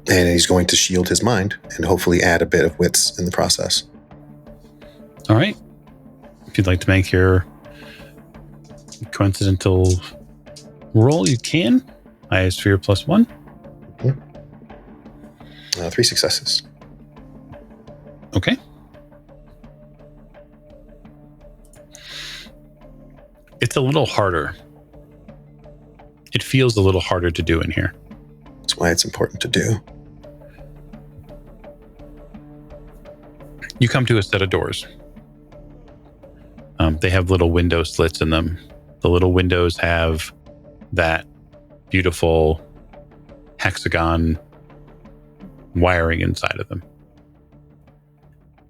And he's going to shield his mind and hopefully add a bit of wits in the process. All right. If you'd like to make your coincidental roll, you can. Iosphere +1. Mm-hmm. 3 successes. Okay. It's a little harder. It feels a little harder to do in here. That's why it's important to do. You come to a set of doors. They have little window slits in them. The little windows have that beautiful hexagon wiring inside of them.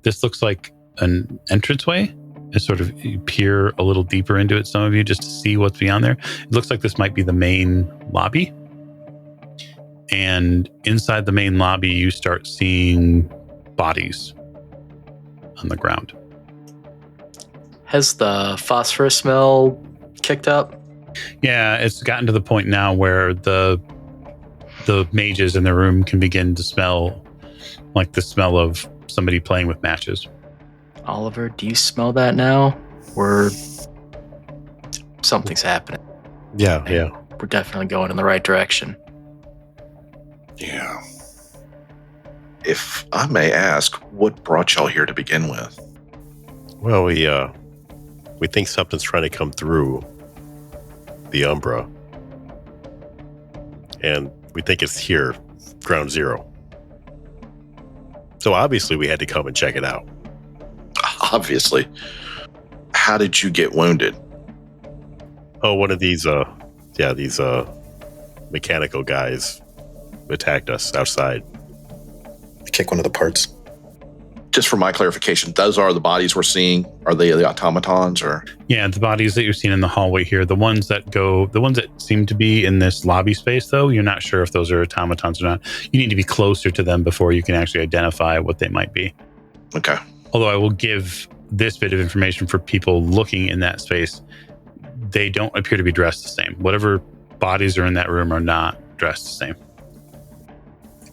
This looks like an entranceway. As sort of you peer a little deeper into it, some of you, just to see what's beyond there. It looks like this might be the main lobby. And inside the main lobby, you start seeing bodies on the ground. Has the phosphorus smell kicked up? Yeah, it's gotten to the point now where the mages in the room can begin to smell like the smell of somebody playing with matches. Oliver, do you smell that now? Something's happening. Yeah. We're definitely going in the right direction. Yeah. If I may ask, what brought y'all here to begin with? Well, we think something's trying to come through the Umbra. And we think it's here, ground zero. So obviously we had to come and check it out. Obviously. How did you get wounded? Oh, one of these mechanical guys attacked us outside. Kick one of the parts. Just for my clarification, those are the bodies we're seeing? Are they the automatons or? Yeah, the bodies that you're seeing in the hallway here, the ones that seem to be in this lobby space, though, you're not sure if those are automatons or not. You need to be closer to them before you can actually identify what they might be. Okay. Although I will give this bit of information for people looking in that space. They don't appear to be dressed the same. Whatever bodies are in that room are not dressed the same.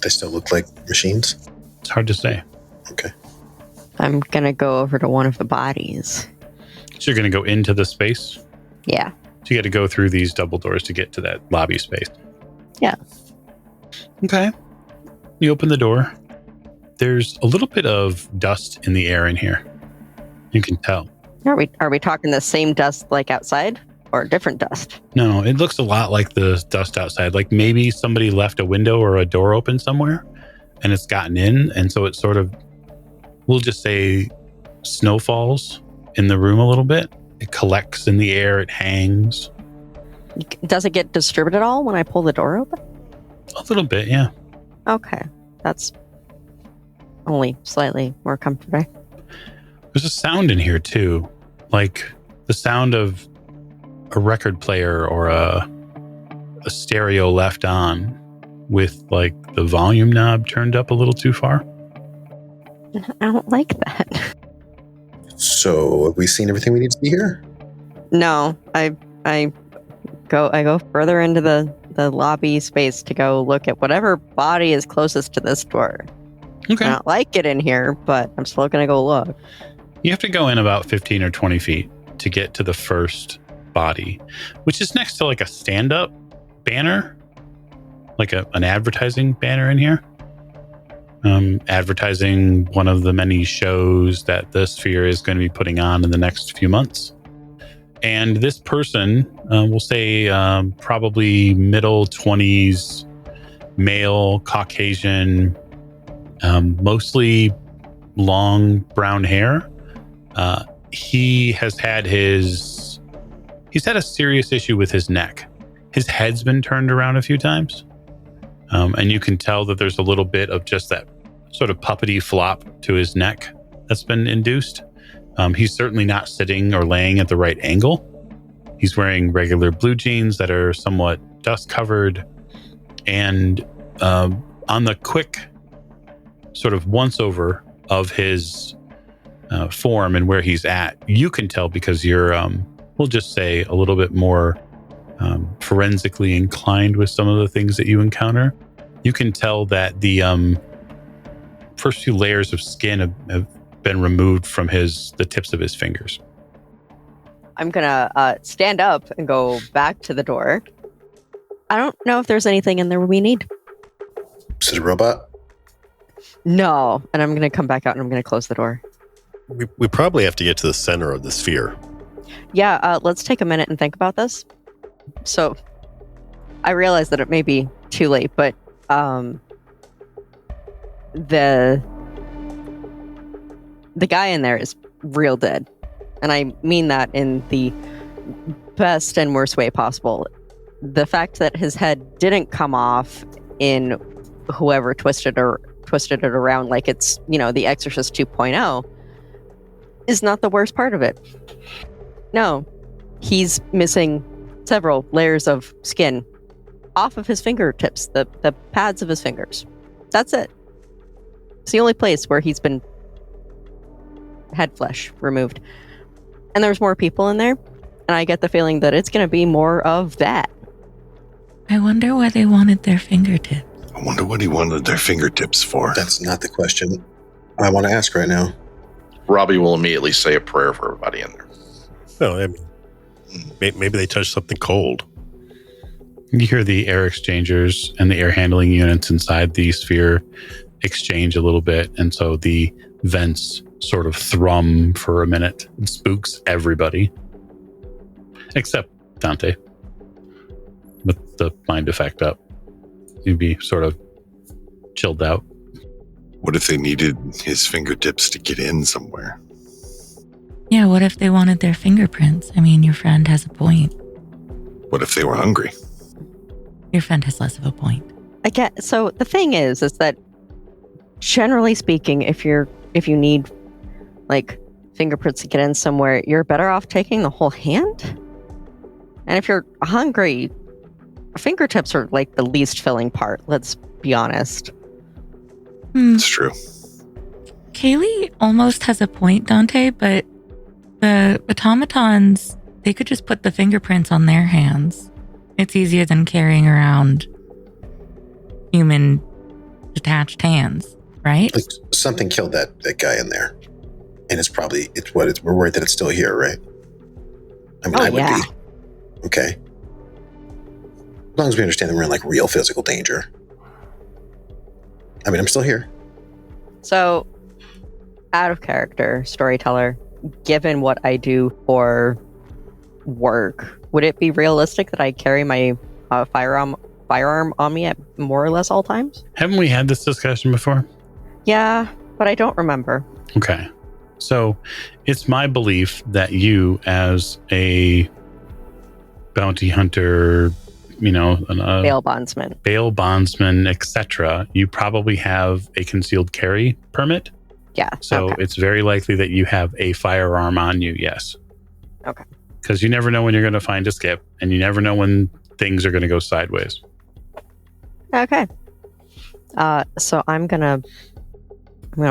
They still look like machines? It's hard to say. Okay. I'm going to go over to one of the bodies. So you're going to go into the space? Yeah. So you got to go through these double doors to get to that lobby space? Yeah. Okay. You open the door. There's a little bit of dust in the air in here. You can tell. Are we talking the same dust like outside or different dust? No, it looks a lot like the dust outside. Like maybe somebody left a window or a door open somewhere and it's gotten in. And so it's sort of, we'll just say, snowfalls in the room a little bit. It collects in the air. It hangs. Does it get disturbed at all when I pull the door open? A little bit, yeah. Okay. That's only slightly more comfortable. There's a sound in here too, like the sound of a record player or a stereo left on with like the volume knob turned up a little too far. I don't like that. So have we seen everything we need to see here? No, I go further into the lobby space to go look at whatever body is closest to this door. Okay. I don't like it in here, but I'm still gonna go look. You have to go in about 15 or 20 feet to get to the first body, which is next to like a stand-up banner, like an advertising banner in here. Advertising one of the many shows that the Sphere is going to be putting on in the next few months. And this person, we'll say probably middle 20s, male, Caucasian, mostly long brown hair. He's had a serious issue with his neck. His head's been turned around a few times. And you can tell that there's a little bit of just that sort of puppety flop to his neck that's been induced. He's certainly not sitting or laying at the right angle. He's wearing regular blue jeans that are somewhat dust covered. And on the quick sort of once over of his form and where he's at, you can tell because you're, we'll just say, a little bit more forensically inclined with some of the things that you encounter. You can tell that the first few layers of skin have been removed from the tips of his fingers. I'm gonna stand up and go back to the door. I don't know if there's anything in there we need. Is it a robot? No, and I'm gonna come back out and I'm gonna close the door. We probably have to get to the center of the sphere. Yeah, let's take a minute and think about this. So, I realize that it may be too late, but the guy in there is real dead. And I mean that in the best and worst way possible. The fact that his head didn't come off in whoever twisted it around like it's, The Exorcist 2.0 is not the worst part of it. No, he's missing several layers of skin off of his fingertips, the pads of his fingers. That's it. It's the only place where he's been head flesh removed. And there's more people in there, and I get the feeling that it's going to be more of that. I wonder why they wanted their fingertips. I wonder what he wanted their fingertips for. That's not the question I want to ask right now. Robbie will immediately say a prayer for everybody in there. Well, I mean, maybe they touched something cold. You hear the air exchangers and the air handling units inside the sphere exchange a little bit, and so the vents sort of thrum for a minute. It spooks everybody. Except Dante. With the mind effect up. You'd be sort of chilled out. What if they needed his fingertips to get in somewhere? Yeah, what if they wanted their fingerprints? I mean, your friend has a point. What if they were hungry? Your friend has less of a point. So the thing is that generally speaking, if you need like fingerprints to get in somewhere, you're better off taking the whole hand. And if you're hungry, fingertips are like the least filling part. Let's be honest. It's true. Kaylee almost has a point, Dante, but the automatons, they could just put the fingerprints on their hands. It's easier than carrying around human detached hands, right? Like, something killed that guy in there. And we're worried that it's still here, right? I mean, I would be. Okay. As long as we understand that we're in like real physical danger. I mean, I'm still here. So, out of character, storyteller, given what I do for work, would it be realistic that I carry my firearm on me at more or less all times? Haven't we had this discussion before? Yeah, but I don't remember. Okay. So it's my belief that you, as a bounty hunter, bail bondsman, etc., you probably have a concealed carry permit. Yeah. So It's very likely that you have a firearm on you, yes. Okay. Because you never know when you're going to find a skip, and you never know when things are going to go sideways. Okay. So I'm gonna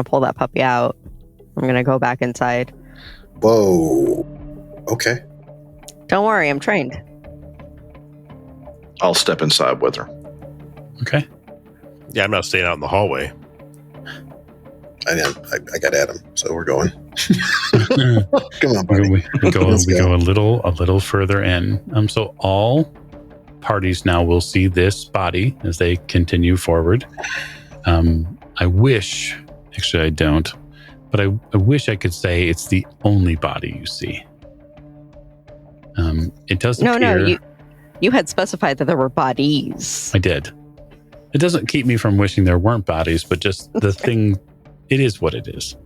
pull that puppy out. I'm gonna go back inside. Whoa. Okay. Don't worry, I'm trained. I'll step inside with her. Okay. Yeah, I'm not staying out in the hallway. I got Adam, so we're going. Come on, buddy. We go a little further in. So all parties now will see this body as they continue forward. I wish, actually I don't, but I wish I could say it's the only body you see. It does appear... No, you had specified that there were bodies. I did. It doesn't keep me from wishing there weren't bodies, but just the thing, it is what it is.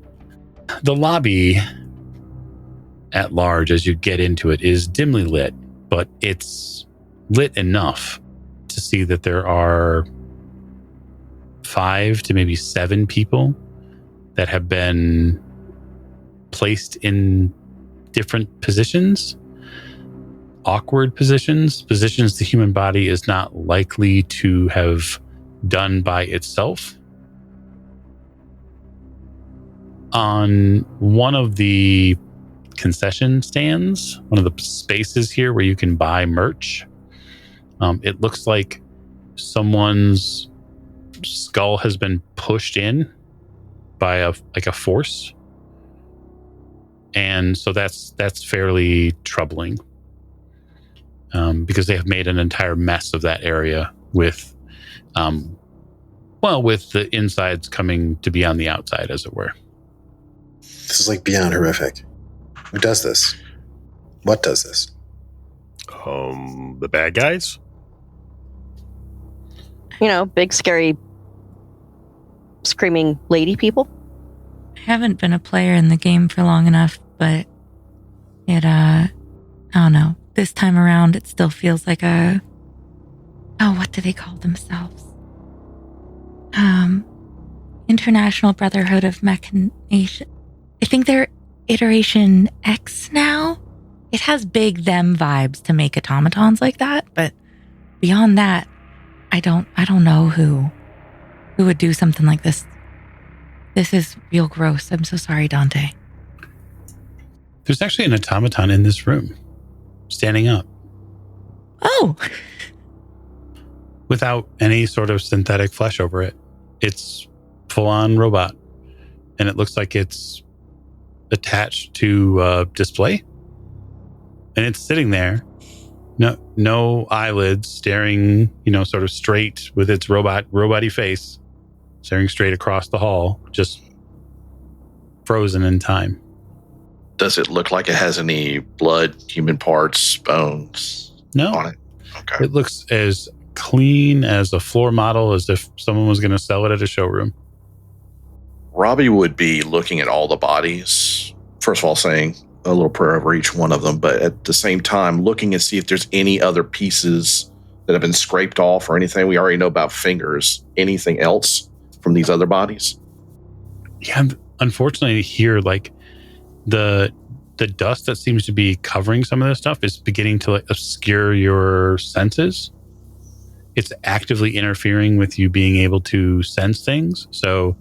The lobby at large, as you get into it, is dimly lit, but it's lit enough to see that there are 5 to maybe 7 people that have been placed in different positions, awkward positions the human body is not likely to have done by itself. On one of the concession stands, one of the spaces here where you can buy merch, it looks like someone's skull has been pushed in by a force, and so that's fairly troubling, because they have made an entire mess of that area with the insides coming to be on the outside, as it were. This is like beyond horrific. Who does this? What does this? The bad guys? Big, scary, screaming lady people. I haven't been a player in the game for long enough, but it, I don't know. This time around, it still feels like what do they call themselves? International Brotherhood of Machination. I think they're Iteration X now. It has big them vibes to make automatons like that, but beyond that, I don't know who would do something like this. This is real gross. I'm so sorry, Dante. There's actually an automaton in this room, standing up. Oh! Without any sort of synthetic flesh over it. It's full-on robot. And it looks like it's attached to a display. And it's sitting there. No eyelids, staring, sort of straight with its robot-y face, staring straight across the hall, just frozen in time. Does it look like it has any blood, human parts, bones on it? Okay. It looks as clean as a floor model, as if someone was going to sell it at a showroom. Robbie would be looking at all the bodies, first of all saying a little prayer over each one of them, but at the same time looking and see if there's any other pieces that have been scraped off or anything. We already know about fingers. Anything else from these other bodies? Yeah, unfortunately here, the dust that seems to be covering some of this stuff is beginning to obscure your senses. It's actively interfering with you being able to sense things. So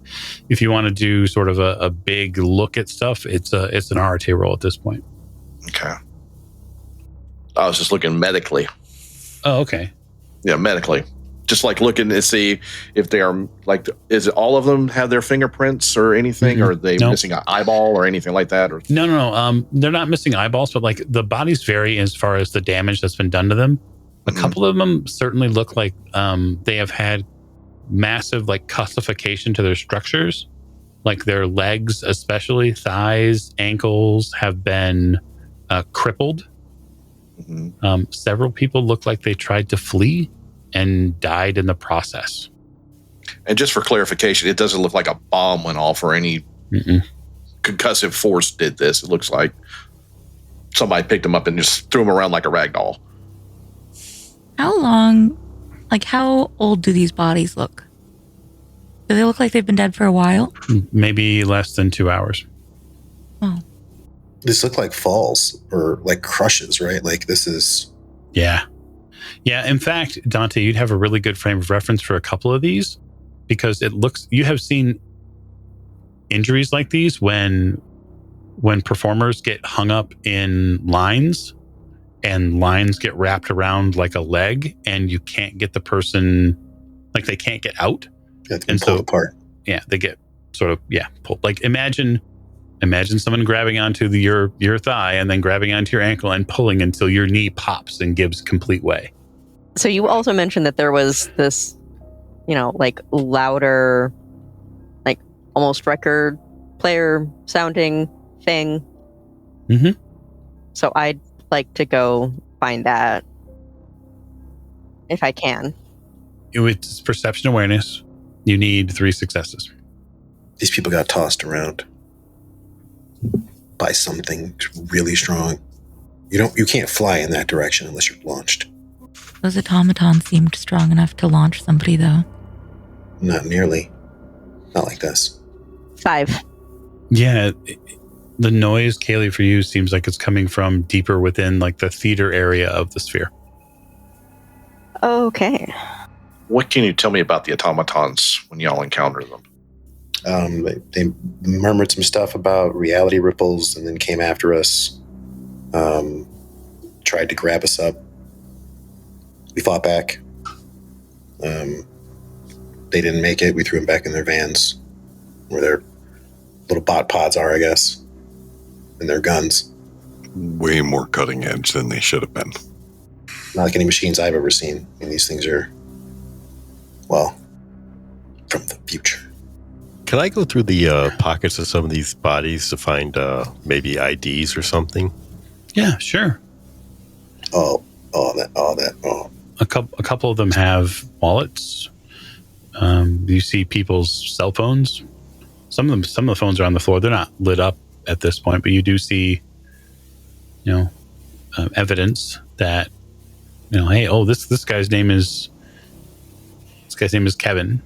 if you want to do sort of a big look at stuff, it's an RT roll at this point. Okay. I was just looking medically. Oh, okay. Yeah, medically. Just looking to see if they are is it all of them have their fingerprints or anything? Mm-hmm. Or are they missing an eyeball or anything like that? Or No. They're not missing eyeballs, but the bodies vary as far as the damage that's been done to them. A couple of them certainly look like they have had massive calcification to their structures, like their legs, especially thighs, ankles, have been crippled. Mm-hmm. Several people look like they tried to flee and died in the process. And just for clarification, it doesn't look like a bomb went off or any concussive force did this. It looks like somebody picked them up and just threw them around like a rag doll. How old do these bodies look? Do they look like they've been dead for a while? Maybe less than 2 hours. Oh. These look like falls or crushes, right? This is... Yeah. Yeah, in fact, Dante, you'd have a really good frame of reference for a couple of these, because you have seen injuries like these when performers get hung up in lines and lines get wrapped around like a leg, and you can't get the person, like they can't get out. Yeah, and pulled apart. Yeah, they get sort of pulled. Like imagine someone grabbing onto your thigh and then grabbing onto your ankle and pulling until your knee pops and gives complete way. So you also mentioned that there was this, like louder, like almost record player sounding thing. Mm-hmm. So I'd like to go find that if I can. It's perception awareness. You need 3 successes. These people got tossed around by something really strong. You can't fly in that direction unless you're launched. Those automatons seemed strong enough to launch somebody, though. Not nearly. Not like this. 5. Yeah, the noise, Kaylee, for you seems like it's coming from deeper within like the theater area of the sphere. Okay. What can you tell me about the automatons when y'all encounter them? They murmured some stuff about reality ripples and then came after us. Tried to grab us up. We fought back. They didn't make it. We threw them back in their vans, where their little bot pods are, I guess, and their guns. Way more cutting edge than they should have been. Not like any machines I've ever seen. I mean, these things are, well, from the future. Can I go through the pockets of some of these bodies to find maybe IDs or something? Yeah, sure. All that. A couple of them have wallets. You see people's cell phones. Some of the phones are on the floor. They're not lit up at this point, but you do see, evidence that, hey, this guy's name is Kevin.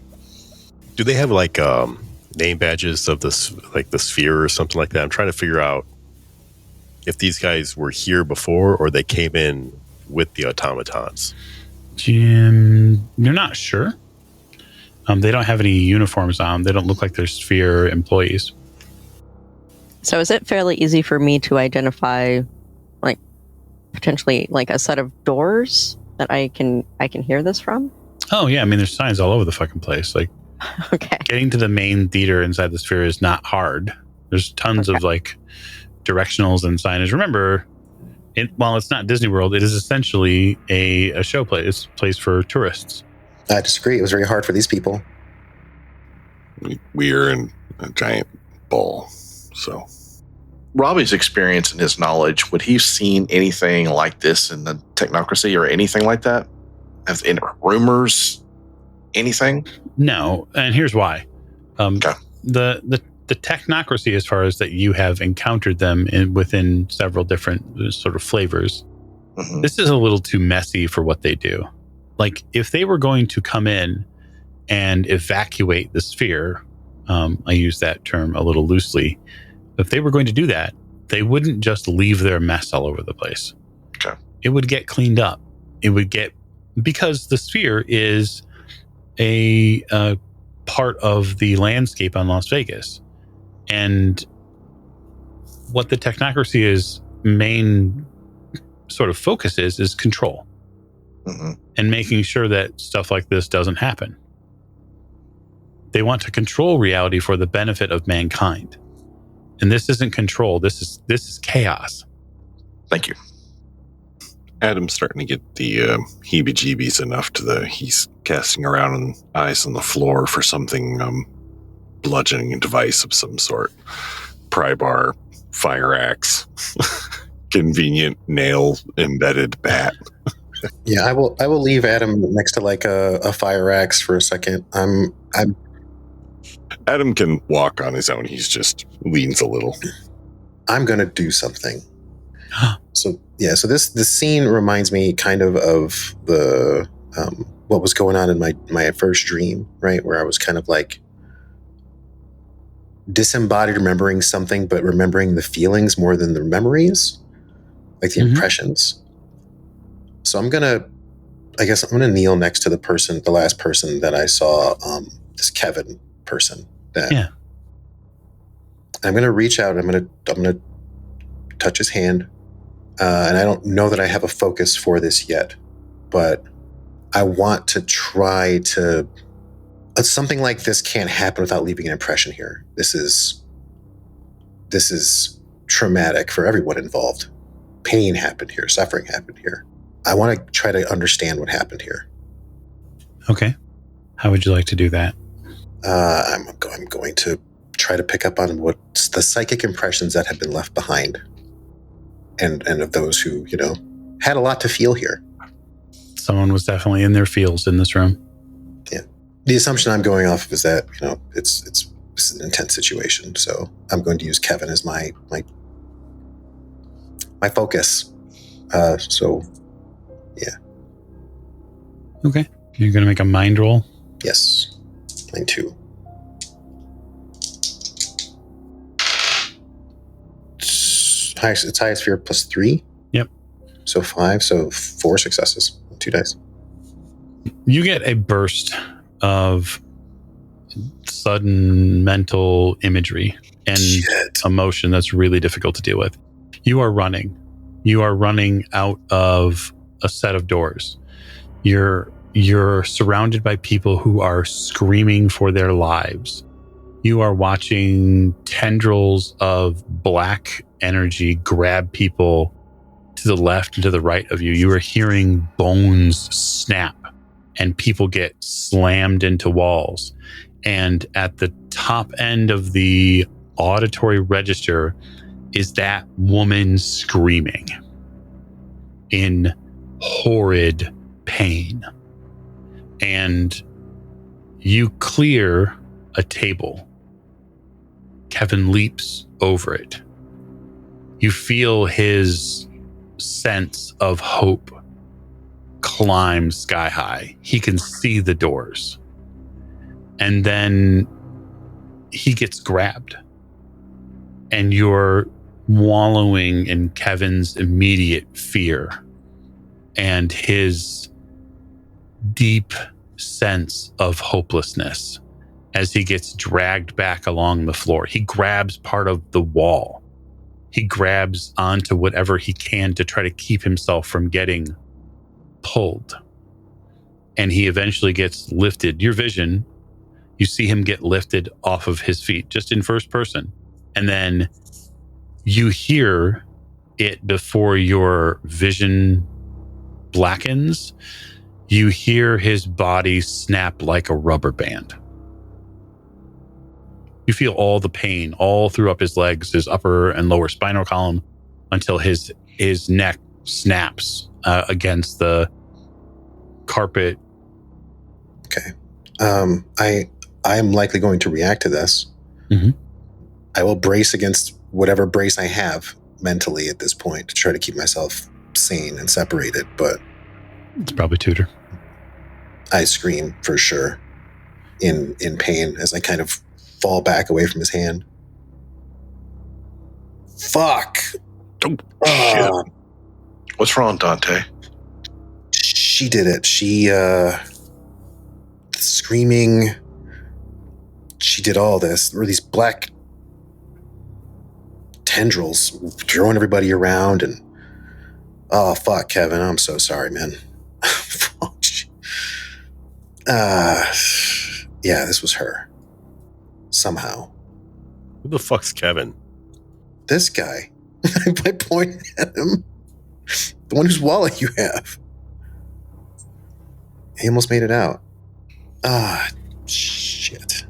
Do they have like name badges of this, like the sphere or something like that? I'm trying to figure out if these guys were here before or they came in with the automatons. Jim, you're not sure. They don't have any uniforms on. They don't look like they're sphere employees. So is it fairly easy for me to identify, like, potentially like a set of doors that I can hear this from? Oh yeah, I mean there's signs all over the fucking place. Like, okay, getting to the main theater inside the sphere is not hard. There's tons of like directionals and signage. Remember, while it's not Disney World, it is essentially a show place. It's a place for tourists. I disagree. It was very hard for these people. We are in a giant ball, so. Robbie's experience and his knowledge, would he have seen anything like this in the technocracy or anything like that? Have any rumors? Anything? No, and here's why. Okay. The technocracy, as far as that you have encountered them within several different sort of flavors, this is a little too messy for what they do. Like, if they were going to come in and evacuate the sphere, I use that term a little loosely. If they were going to do that, they wouldn't just leave their mess all over the place. Okay. It would get cleaned up. Because the sphere is a part of the landscape on Las Vegas. And what the technocracy's main sort of focus is control. And making sure that stuff like this doesn't happen. They want to control reality for the benefit of mankind. And this isn't control. This is chaos. Thank you. Adam's starting to get the heebie-jeebies enough he's casting around and eyes on the floor for something, bludgeoning device of some sort. Pry bar, fire axe, convenient nail-embedded bat. Yeah, I will leave Adam next to like a fire axe for a second. Adam can walk on his own. He's just leans a little. I'm going to do something. So this scene reminds me kind of the what was going on in my first dream, right? Where I was kind of like disembodied, remembering something, but remembering the feelings more than the memories, like the impressions. So I'm gonna kneel next to the last person that I saw, this Kevin person. I'm gonna reach out. I'm gonna touch his hand. And I don't know that I have a focus for this yet, but I want to try to... something like this can't happen without leaving an impression here. This is traumatic for everyone involved. Pain happened here. Suffering happened here. I want to try to understand what happened here. Okay. How would you like to do that? I'm going to try to pick up on what's the psychic impressions that have been left behind. And of those who, had a lot to feel here. Someone was definitely in their feels in this room. Yeah. The assumption I'm going off of is that, it's an intense situation. So I'm going to use Kevin as my focus. So, yeah. Okay. You're going to make a mind roll? Yes. Mind 2. It's highest fear plus 3. Yep. So 5. So 4 successes. 2 dice. You get a burst of sudden mental imagery and emotion that's really difficult to deal with. You are running. You are running out of a set of doors. You're surrounded by people who are screaming for their lives. You are watching tendrils of black energy grab people to the left and to the right of you. You are hearing bones snap and people get slammed into walls. And at the top end of the auditory register is that woman screaming in horrid pain. And you clear a table. Kevin leaps over it. You feel his sense of hope climb sky high. He can see the doors. And then he gets grabbed. And you're wallowing in Kevin's immediate fear and his deep sense of hopelessness as he gets dragged back along the floor. He grabs part of the wall. He grabs onto whatever he can to try to keep himself from getting pulled. And he eventually gets lifted. Your vision, you see him get lifted off of his feet, just in first person. And then you hear it before your vision blackens. You hear his body snap like a rubber band. You feel all the pain all through up his legs, his upper and lower spinal column, until his neck snaps against the carpet. Okay. I'm likely going to react to this. Mm-hmm. I will brace against whatever brace I have mentally at this point to try to keep myself sane and separated, but it's probably Tudor. I scream for sure in pain as I kind of fall back away from his hand. Fuck! Shit. What's wrong, Dante? She did it. She, screaming. She did all this. There were these black tendrils throwing everybody around and... Oh, fuck, Kevin. I'm so sorry, man. Yeah, this was her. Somehow. Who the fuck's Kevin? This guy. I pointed at him. The one whose wallet you have. He almost made it out. Ah, shit.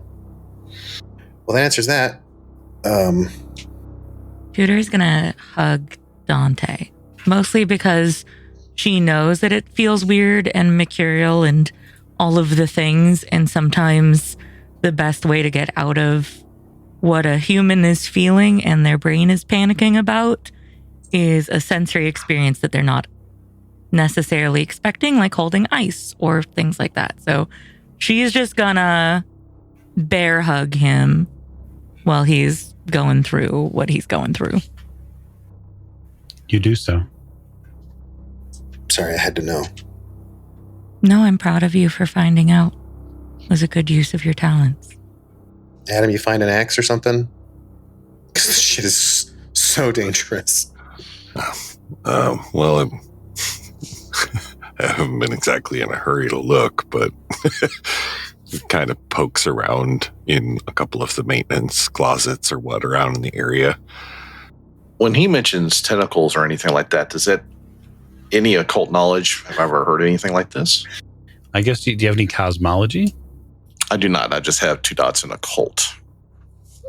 Well, that answers that. Tudor's gonna hug Dante. Mostly because she knows that it feels weird and mercurial and all of the things. And sometimes the best way to get out of what a human is feeling and their brain is panicking about is a sensory experience that they're not necessarily expecting, like holding ice or things like that. So she's just gonna bear hug him while he's going through what he's going through. You do so. Sorry, I had to know. No, I'm proud of you for finding out. It was a good use of your talents. Adam, you find an axe or something? This shit is so dangerous. Well, I haven't been exactly in a hurry to look, but it kind of pokes around in a couple of the maintenance closets or what around in the area. When he mentions tentacles or anything like that, does that any occult knowledge? Have I ever heard anything like this? I guess, do you have any cosmology? I do not. I just have 2 dots in occult.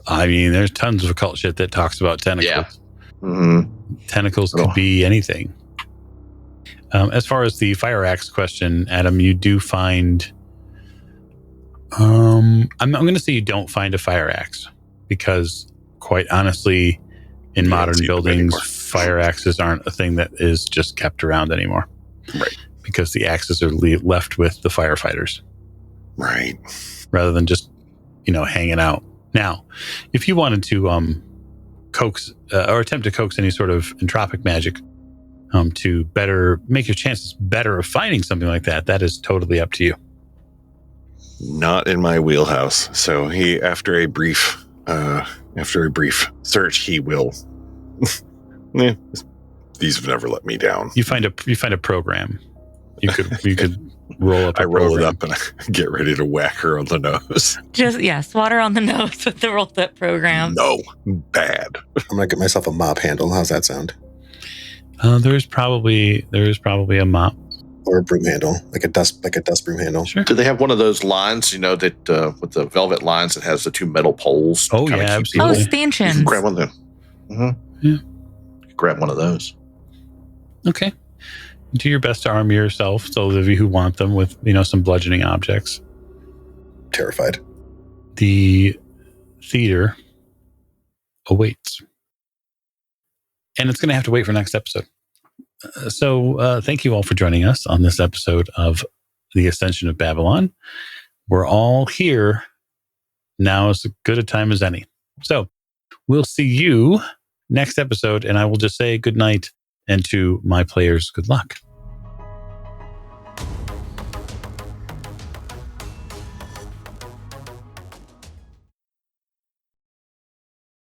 I mean, there's tons of occult shit that talks about tentacles. Yeah. Mm-hmm. Tentacles could be anything. As far as the fire axe question, Adam, you do find... I'm going to say you don't find a fire axe because, quite honestly, in modern buildings, fire axes aren't a thing that is just kept around anymore. Right. Because the axes are left with the firefighters. Right. Rather than just, hanging out. Now, if you wanted to coax or attempt to coax any sort of entropic magic to better make your chances better of finding something like that, that is totally up to you. Not in my wheelhouse. So he, after a brief search, he will. These have never let me down. You find a program. You could roll up. I roll it up and I get ready to whack her on the nose. Just swat her on the nose with the rolled up program. No, bad. I'm gonna get myself a mop handle. How's that sound? There is probably a mop or a broom handle, like a dust broom handle. Sure. Do they have one of those lines? That with the velvet lines that has the 2 metal poles? Oh yeah, absolutely. Stanchions. Grab one of them. Mm-hmm. Yeah. Grab one of those. Okay. Do your best to arm yourself, those of you who want them, with some bludgeoning objects. Terrified. The theater awaits. And it's going to have to wait for next episode. So thank you all for joining us on this episode of The Ascension of Babylon. We're all here. Now is as good a time as any. So we'll see you next episode, and I will just say good night, and to my players, good luck.